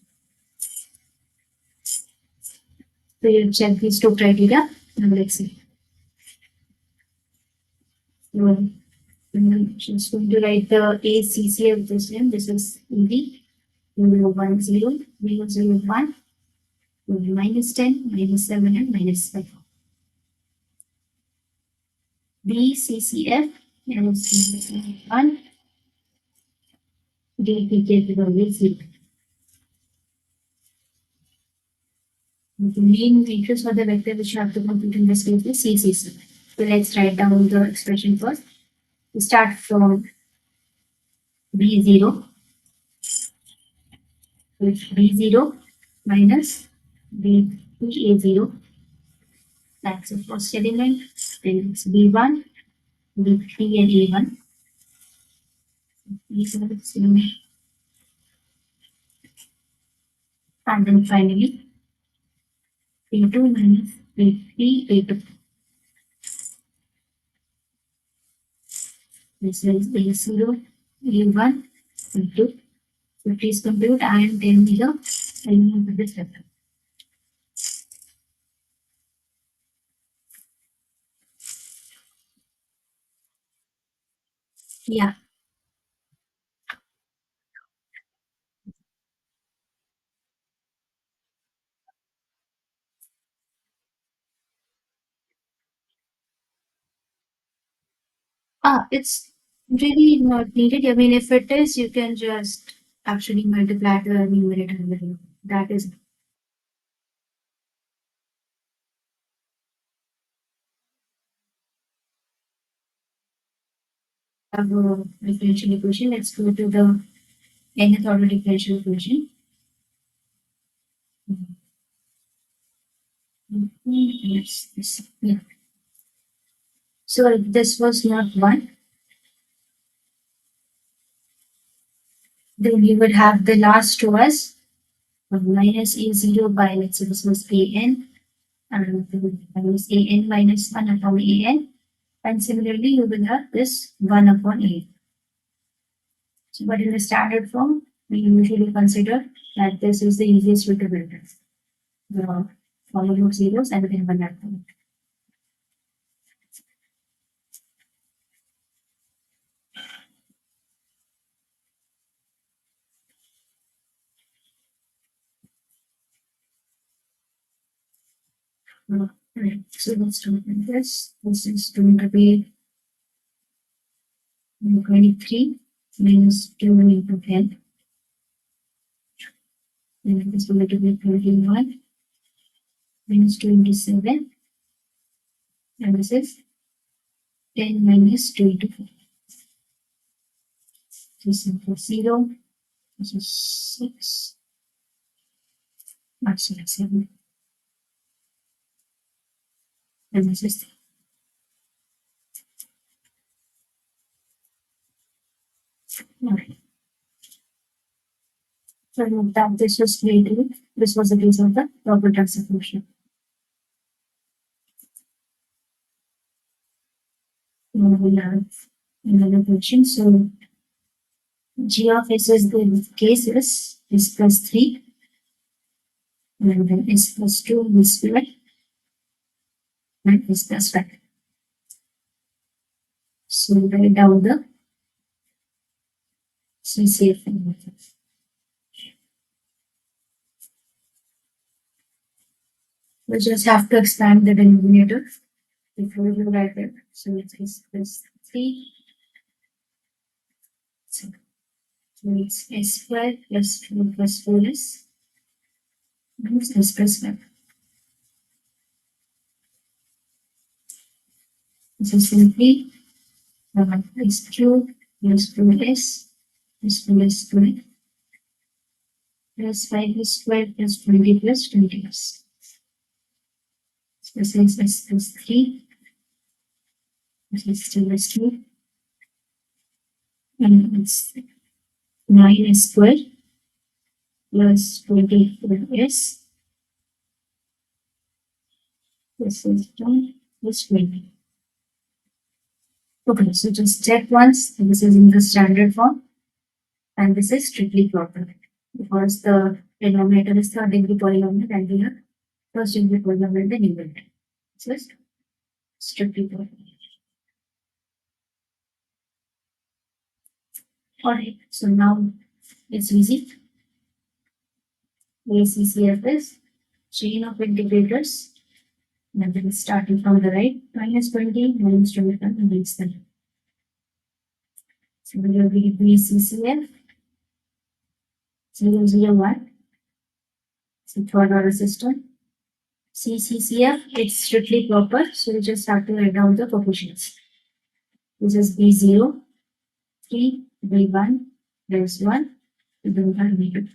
So you check these two criteria and let's see. So, just going to write the ACCF this name. This is ED 010, 001, minus 10, minus 7, and minus 5. BCCF is 1, DPK to the way 0. The main matrix for the vector which you have to compute in this case is CCC. So let's write down the expression first. We start from B0 with B0 minus BA0. That's the first element. Then it's B1, B3, and A1. These are the same. And then finally, B2 minus B3, A2. This is A0, A1, A2. So please compute and tell me the element of this vector. Yeah. It's really not needed. I mean, if it is, you can just actually multiply the numerator with it. That is our differential equation. Let's go to the nth order differential equation. Yes, yes, yeah. So if this was not 1, then we would have the last two as minus a0 by, let's say this was an, and minus an minus 1 upon an. And similarly, you will have this 1 upon a. So, but in the standard form, we usually consider that this is the easiest way to build it. The following of zeros and then 1 at them. Right. So let's do this. This is going to be 23 minus 2 into 10. And this is going to be 21 minus 2 into 7. And this is 10 minus 2 into 4. This is 0. This is 6. Actually, 7. And this is 3. Alright. So that this was created. This was the case of the proper transfer function. Now we have another question. So g of s is the case is s plus 3, and then s plus 2 is squared, and s plus 5. So write down the CCF and OCF. We just have to expand the denominator before we write it. So it's s plus 3. So it's s squared plus 4 plus 4s minus s plus 5. This is simply s cubed plus 4s plus 4s squared plus 5s squared plus 20 plus 20s. This is s plus 3. This is still s cubed. And it's 9s squared plus 24s. This is 10 plus 20. Okay, so just check once. This is in the standard form. And this is strictly proper. Because the denominator is third degree polynomial and we have first degree polynomial the numerator. So it's strictly proper. Alright, so now it's easy. CCF is chain of integrators. And then starting from the right, minus 20, minus 25, minus 30. So we will be CCF 001. So third order system. CCF, it's strictly proper, so we just have to write down the coefficients. This is B0, 3, B1, there's 1, B1, B2.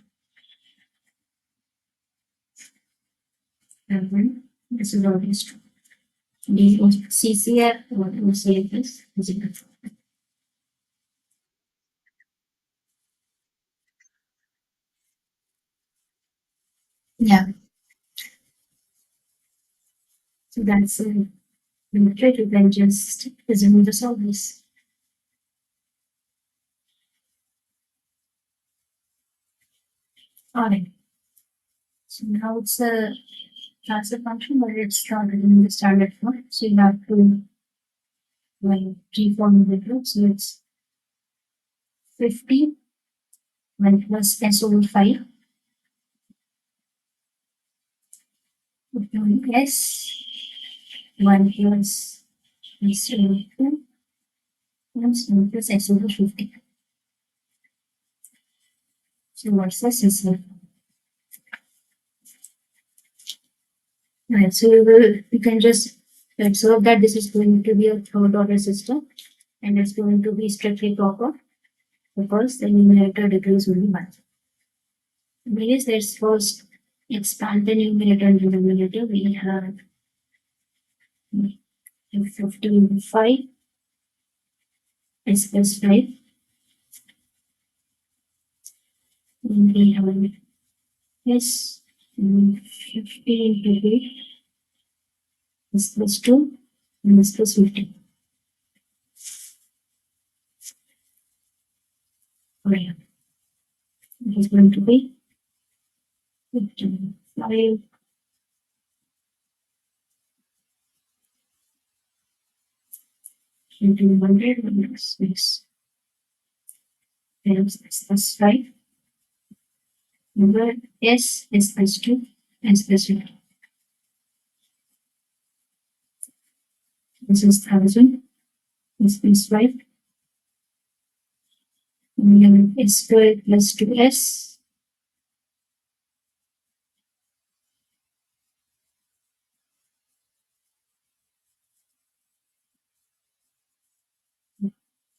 And then this is always true. CCF, what OCF is 0. Yeah, so that's the trick. You can just assume the solve this. Alright. So now it's a transfer function, but it's not in the standard form. So you have to reform the group. So it's 50 1 plus s over 5 s 1 plus s over 2 plus 1 plus s over 50. So what's the system? Right, so we can just observe that this is going to be a third order system and it's going to be strictly proper because the numerator degrees will be 1. Because let's first expand the numerator and denominator. We have 55 s plus 5. And we have s 50 into 8 s plus 2 and s plus 50. Oh, yeah. It is going to be 55 into 100 minus s plus 5. Number s is plus 2 s plus 50. This is 1000 s plus 5. And we have s squared plus 2s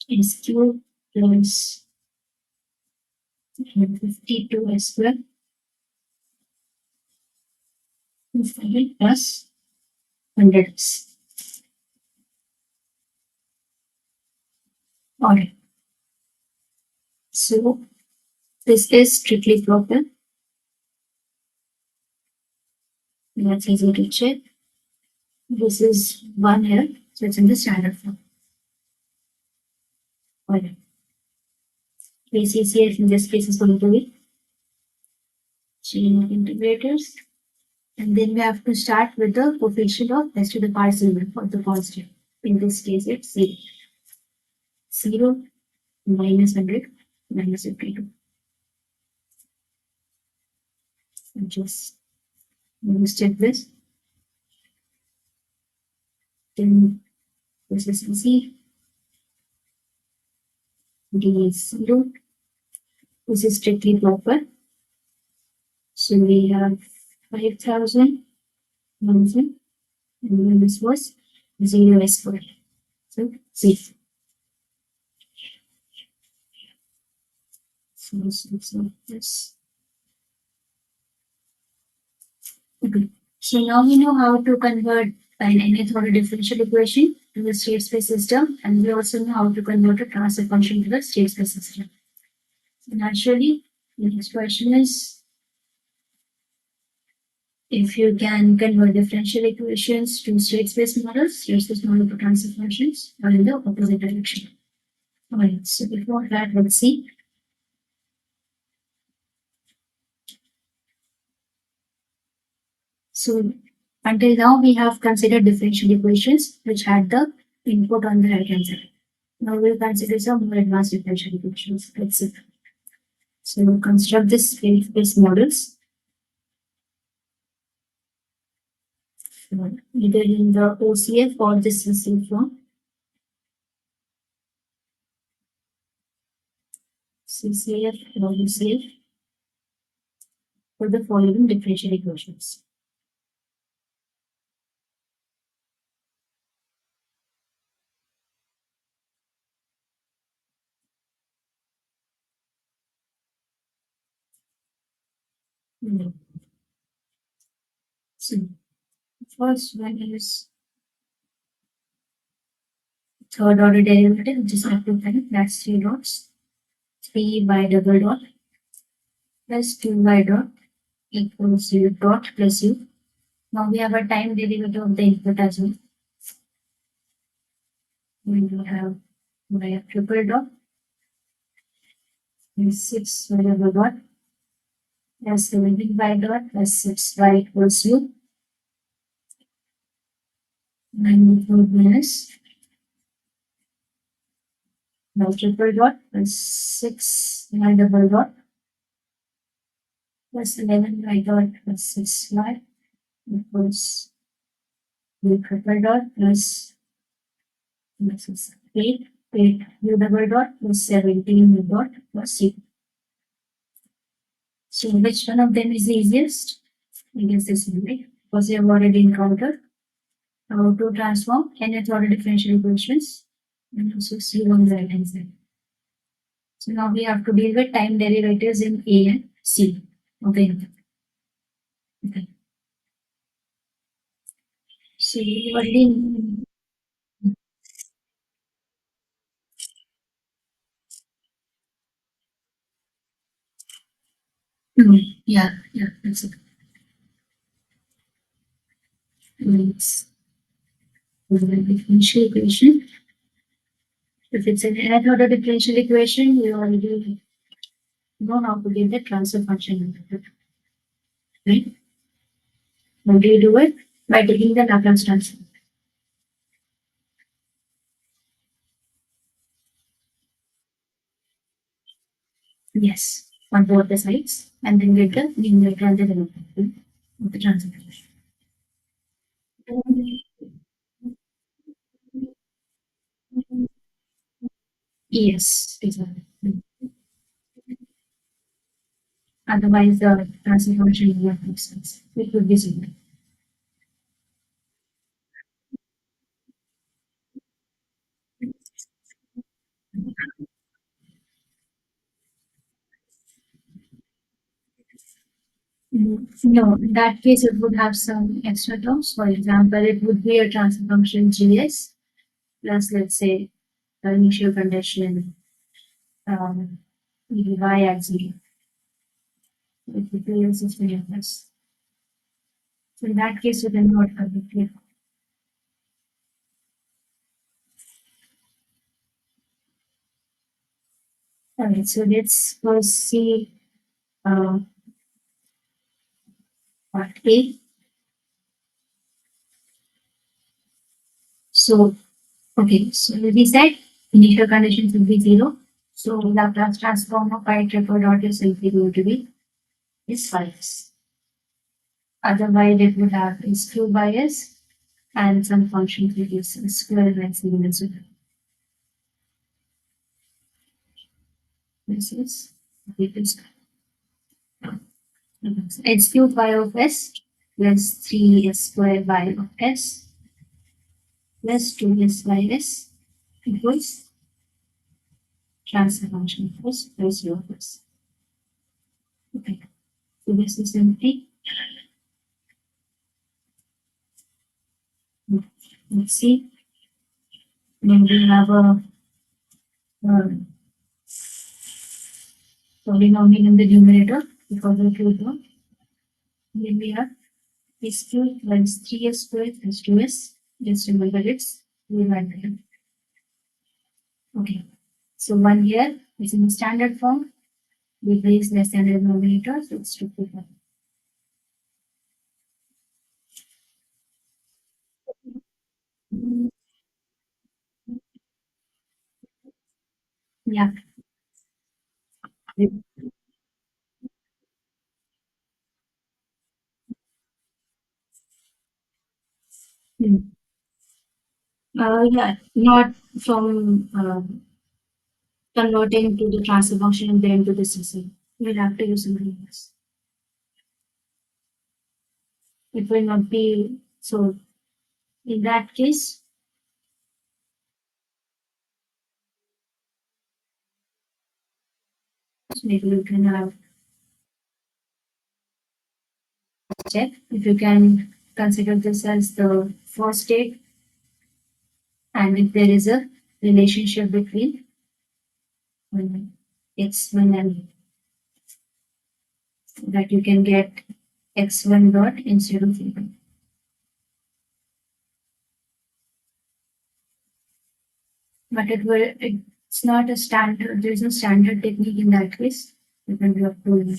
s cubed plus 52 s squared plus 100 s. Alright. So this is strictly proper. That's easy to check. This is 1 here, so it's in the standard form. Alright. CCF in this case is going to be chain of integrators. And then we have to start with the coefficient of s to the power 0 for the constant. In this case, it's 0. 0 minus 100 minus 52. So just step this. Then this is easy. D is 0. This is strictly proper. So we have 5000, 1000, and then this was 0 s squared. So 0. So this looks like this. Okay. So now we know how to convert an nth order differential equation to the state space system, and we also know how to convert a transfer function to the state space system. So naturally, the next question is if you can convert differential equations to state space models, state space model to transfer functions, or in the opposite direction. Alright, so before that, let's see. So until now, we have considered differential equations which had the input on the right hand side. Now we'll consider some more advanced differential equations. Let's see. So we'll construct this space models. Either in the OCF or the CCF form. CCF or OCF for the following differential equations. So first one is third order derivative, which is up to 10, that's 3 dots. 3 by double dot plus 2 by dot equals u dot plus u. Now we have a time derivative of the input as well. We will have by a triple dot plus 6 by double dot plus 17 by dot plus 6 by equals u. 94 minus by triple dot plus 6 by double dot plus 11 by dot plus 6 by equals u triple dot plus 8 u double dot plus 17 u dot plus u. So which one of them is the easiest? I guess this one, right? Because we have already encountered how to transform nth order differential equations and also see on the right hand side. So now we have to deal with time derivatives in A and C. Okay. So we already Yeah, yeah, that's it. It's the differential equation. If it's an nth order differential equation, you already know how to get the transfer function, right? How do you do it? By taking the Laplace transform. Yes, on both the sides, and then get the numerator and the denominator of the transfer function. Yes, exactly. Otherwise, the transfer function will not make sense. It would be zero. No, in that case, it would have some extra terms. For example, it would be a transfer function GS plus, let's say, the initial condition um, y at 0. It would be a system plus. So in that case, you cannot convert it. Alright, so let's first see uh, part A. So, okay, so we said initial conditions will be 0. So Laplace transform of I triple dot is simply going to be is bias. Otherwise, it would have is Q bias and some function which is square length elements with this is it is it's Q pi of S plus 3 S square by of S plus 2 S by S equals transfer function of S plus U of S. Okay, so this is empty. Let's see. Then we have a polynomial in the numerator because of Q term. Then we have S cube plus 3S squared plus 2S. Just remember it's divided. Okay. So one here is in the standard form. We raise less than the denominator, so it's 2 to 1. Yeah. Hmm. Yeah, not from converting to the transfer function and then to the system. We'll have to use something else. It will not be so. In that case, maybe you can have check if you can consider this as the first state and if there is a relationship between x1 and that you can get x1 dot instead of a1. But it's not a standard, there's no standard technique in that case. You can do a full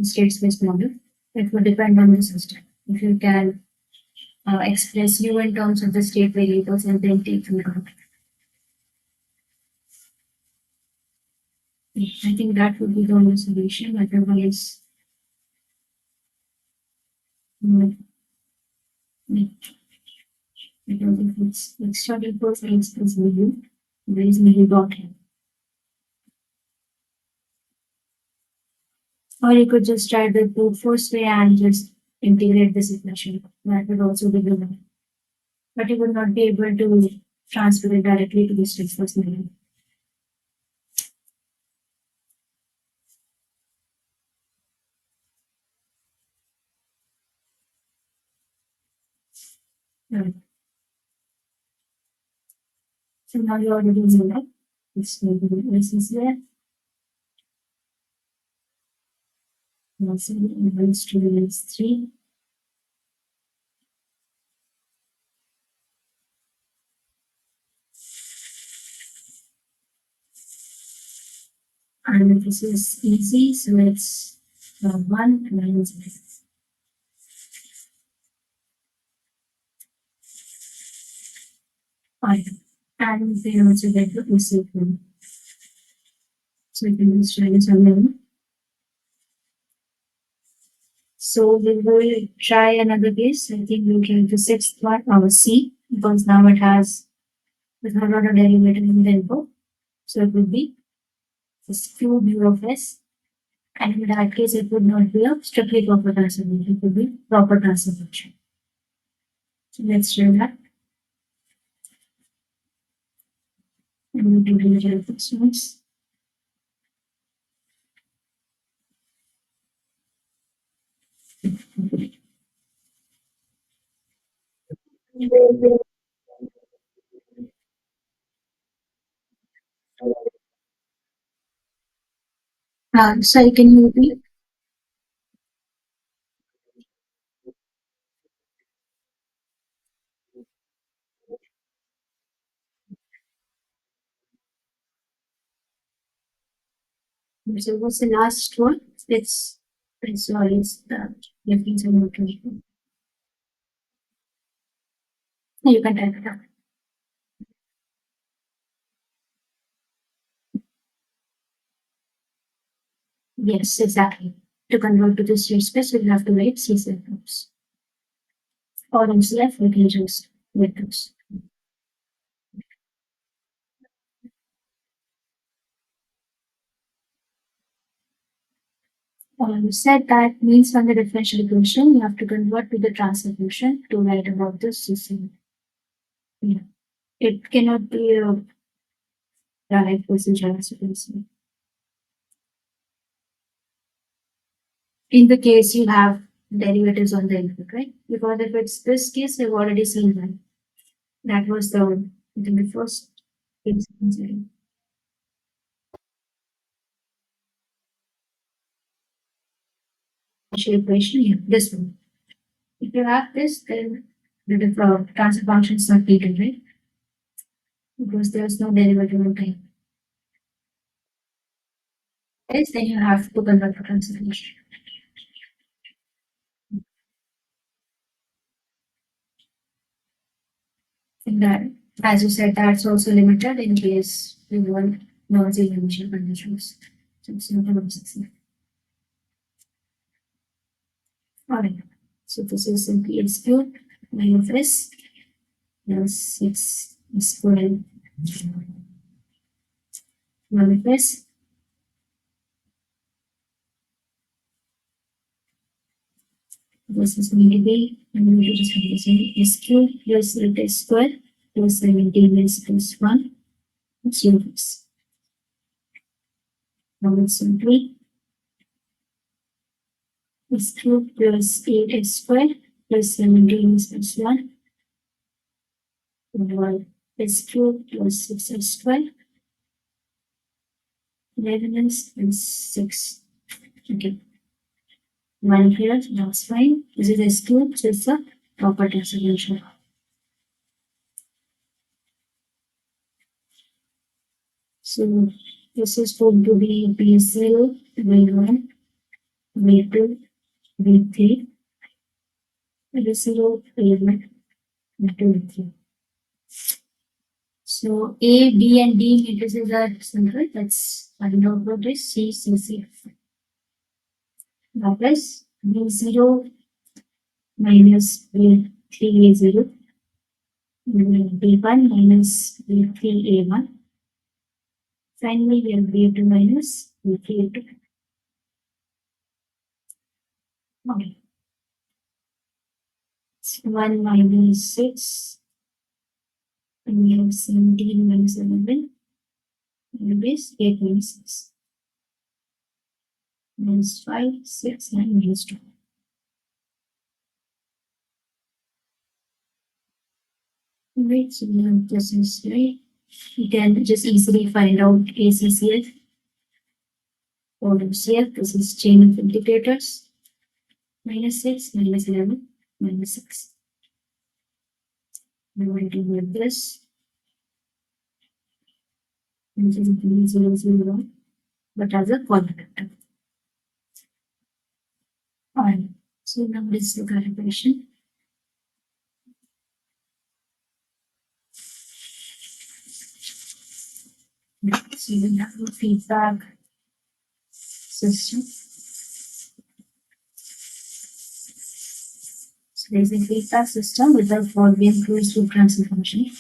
state space model. It will depend on the system. If you can express u in terms of the state variables and then take them out. I think that would be the only solution. Otherwise, mm, mm, because if it's extra equals x plus mu, there is mu dot here. Or you could just try the brute force way and just integrate this equation. That would also be good. But you would not be able to transfer it directly to the stress force model. Right. So now you already know that. It's going to be here. Also, equals to is 3. And this is easy, so it's 1 minus 5. And they also get the OCF. So we can just try this again. So we will try another case. I think we'll try the sixth one, our C, because now it has not a derivative in the input. So it will be this cube U of S. And in that case, it would not be a strictly proper transformation, it would be proper transformation. So let's try that. And we will do the this ones. Sorry, can you repeat? So what's the last one? It's always the difference in motivation. You can type it out. Yes, exactly. To convert to this use space, we'll have to write CCF groups. Or NCF, we can just write those. You said that means from the differential equation, you have to convert to the transfer function to write about this CCF. Yeah. It cannot be a direct procedure as you can see. In the case you have derivatives on the input, right? Because if it's this case, we've already seen that. That was I think the first case. Differential equation, yeah, this one. If you have this, then the transfer function is not needed, right? Because there's no derivative of time. Yes, then you have to convert to transfer function. And that, as you said, that's also limited in case you want non-zero initial conditions. So it's not a non-success. Alright. So this is simply x cubed minus s plus 6 squared minus s. This is going to be, I'm going to just have this s cubed plus s squared plus 17 s plus 1. It's yours. Now it's simply s cubed plus 8s squared plus 17 s plus 1. Or s cubed plus 6s squared. 11s and 6. Okay. 1 here, that's fine. This is s cubed, so it's a proper transformation. So this is going to be B0, V1, V2, V3, V0, V1, V2, V3. So A, B, and D matrices are simple. Let's find out what is C, C, C. That is B0 minus V3, A0, B1 minus V3, A1. Finally, we have B2 minus V3, A2. Okay. 1 minus 6. And we have 17 minus 11. And this 8 minus 6. Minus 5, 6, and minus 2. Right, so now this is right. You can just easily find out ACCF. For OCF, this is chain of indicators. -6, -11, -6. I'm going to with this. Which is 0, 0, but as a quadrilateral. Alright, so now this is the calibration. So we have a feedback system. So there's a feedback system with the following closed loop transfer function.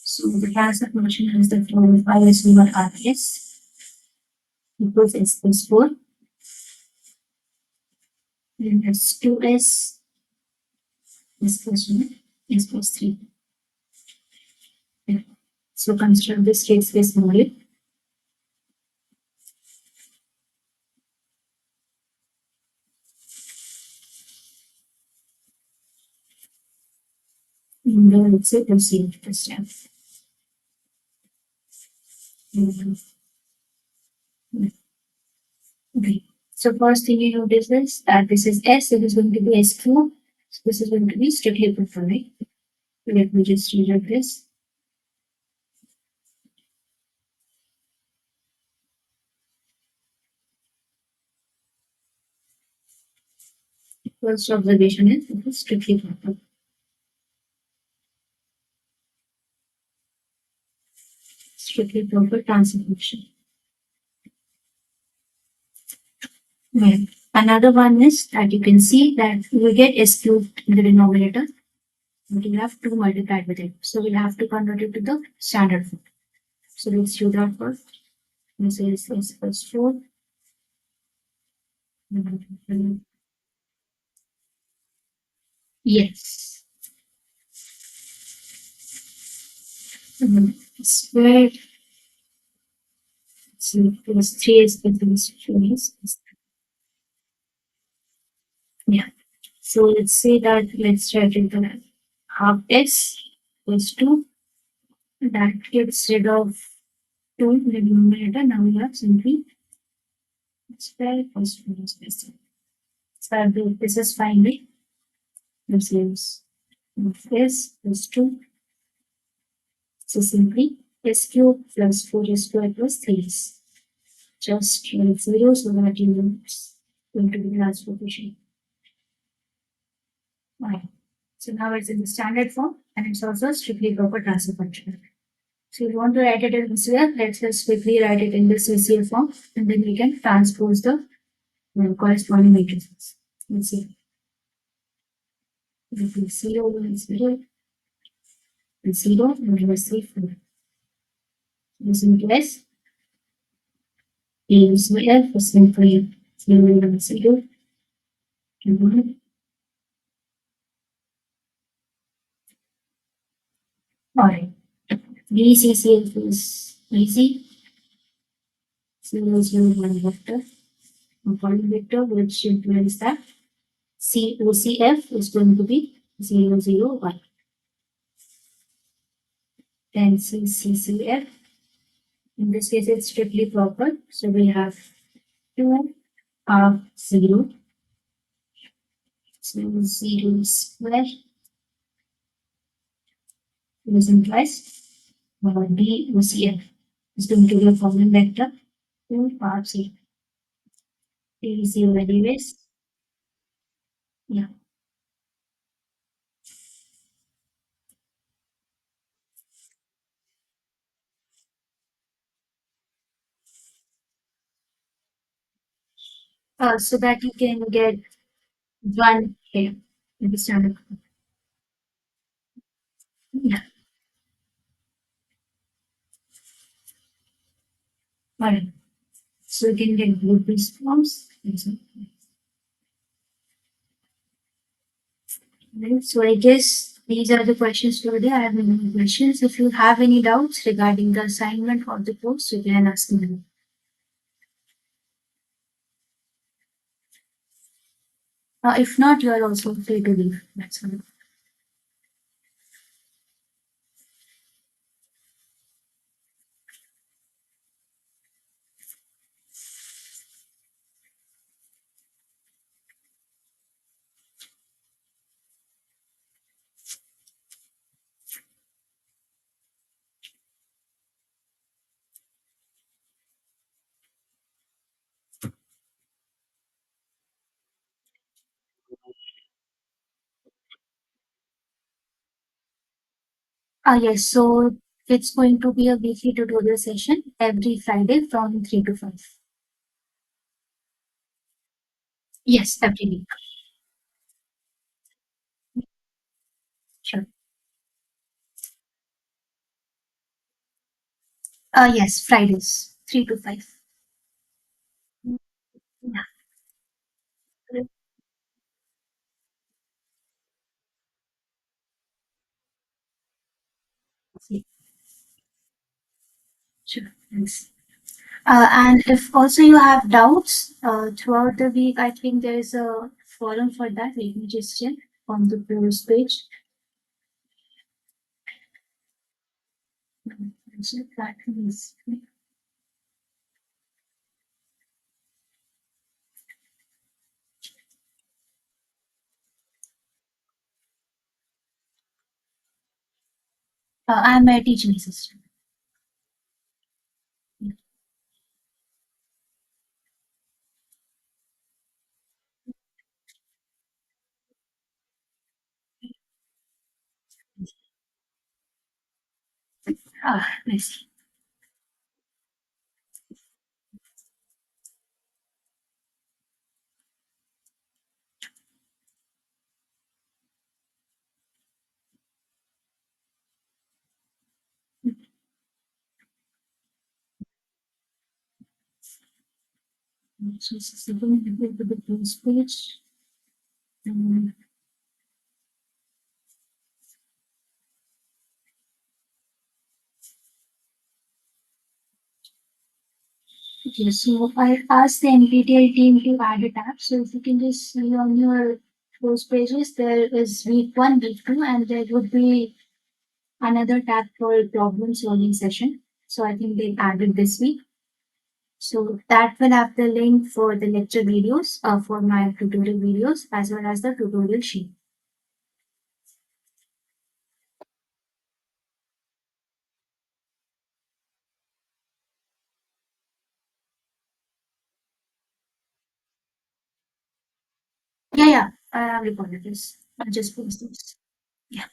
So the transfer function has the following IS1 RS equals S plus 4, then has 2S, S plus 1, S plus 3. Okay. So construct the state space model. And then let's say proceed to step. Okay. So first thing you notice is that this is S, it is going to be S cube. So this is going to be strictly proportional. Let me just rewrite this. First observation is it is strictly proper. Strictly proper transfer function. Well, another one is that you can see that we get S cubed in the denominator, but you have 2 multiplied with it. So we'll have to convert it to the standard form. So let's do that first. This is S plus 4. Yes. Square. So plus 3 is plus 4 is. Yeah. So let's say that let's write it the half S plus 2. That gets rid of 2 in the denominator. Now we have simply square plus 4 is plus 3. So this is finally this is S plus 2. So simply S cube plus 4 square plus 3 is just write 0 so that you know it's going to be the last coefficient. Right. So now it's in the standard form and it's also strictly proper transfer function. So if you want to write it in CCF, let's just quickly write it in the CCF form and then we can transpose the corresponding matrices. Let's see. It will 0, 0, and 0, and let's say 4. This implies A is F is simply 0, and 0, and 1. Alright. DCCF is easy. 0, 0, 1 vector. A point vector which implies that COCF is going to be 0, 0, 1. Then CCF. In this case, it's strictly proper. So we have 2 half 0. So 0 square. This implies DOCF is going to be a common vector. 2 half 0. It is 0 anyways. Yeah. So that you can get 1 here in the standard. Yeah. Alright. So you can get both these forms. Right. So I guess these are the questions for today. I have many questions. If you have any doubts regarding the assignment or the course, you can ask me. If not, you are also free to leave. That's all. Yes. So it's going to be a weekly tutorial session every Friday from 3 to 5. Yes, every week. Sure. Yes, Fridays, 3 to 5. Yeah. Sure. Thanks. And if also you have doubts throughout the week, I think there is a forum for that. Let me just check on the previous page. So that is, I'm a teaching assistant. I see. So this is going to go to the previous page. Um, okay, so I asked the NPTEL team to add a tab. So if you can just see on your those pages, there is week 1, week 2, and there would be another tab called problem solving session. So I think they added this week. So that will have the link for the lecture videos, for my tutorial videos, as well as the tutorial sheet. Yeah, yeah, I have recorded this. I'll just post this. Yeah.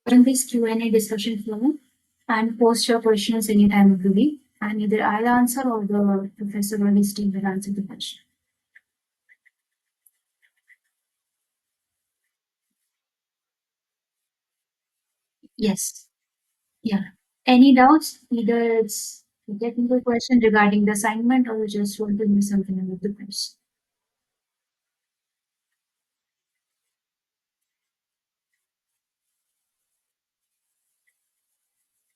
During this Q&A discussion forum and post your questions anytime of the week, and either I'll answer or the professor or his team will answer the question. Yes. Yeah. Any doubts? Either it's a technical question regarding the assignment or you just want to know something about the course.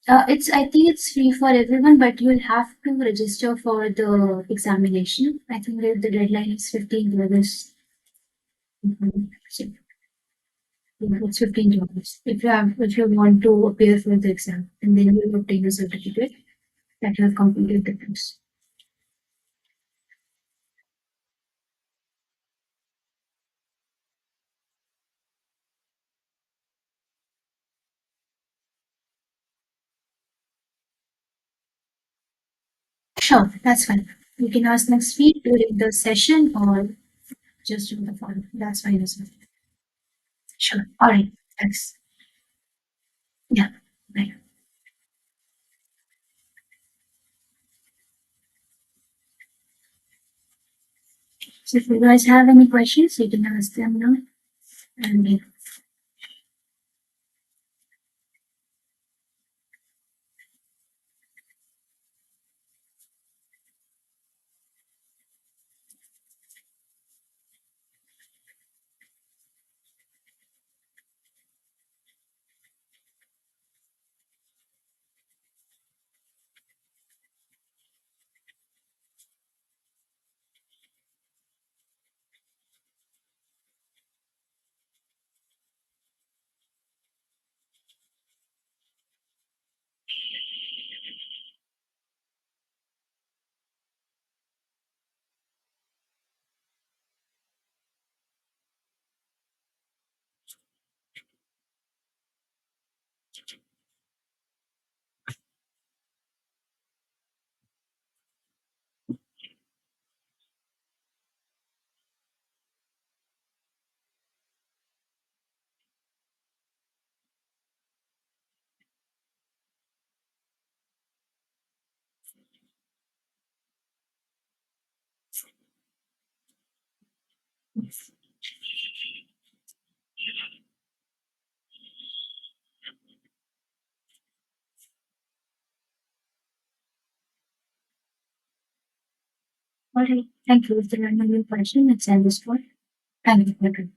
I think it's free for everyone, but you'll have to register for the examination. I think the deadline is 15th August. So, yeah, it's $15. If you want to appear for the exam, and then you'll obtain a certificate that you have completed the course. Sure, that's fine. You can ask next week during the session or just during the forum. That's fine as well. Sure. All right. Thanks. Yeah. Bye. So if you guys have any questions, you can ask them now. And All right. Thank you. If there are no more questions, let's end this one. Thank you.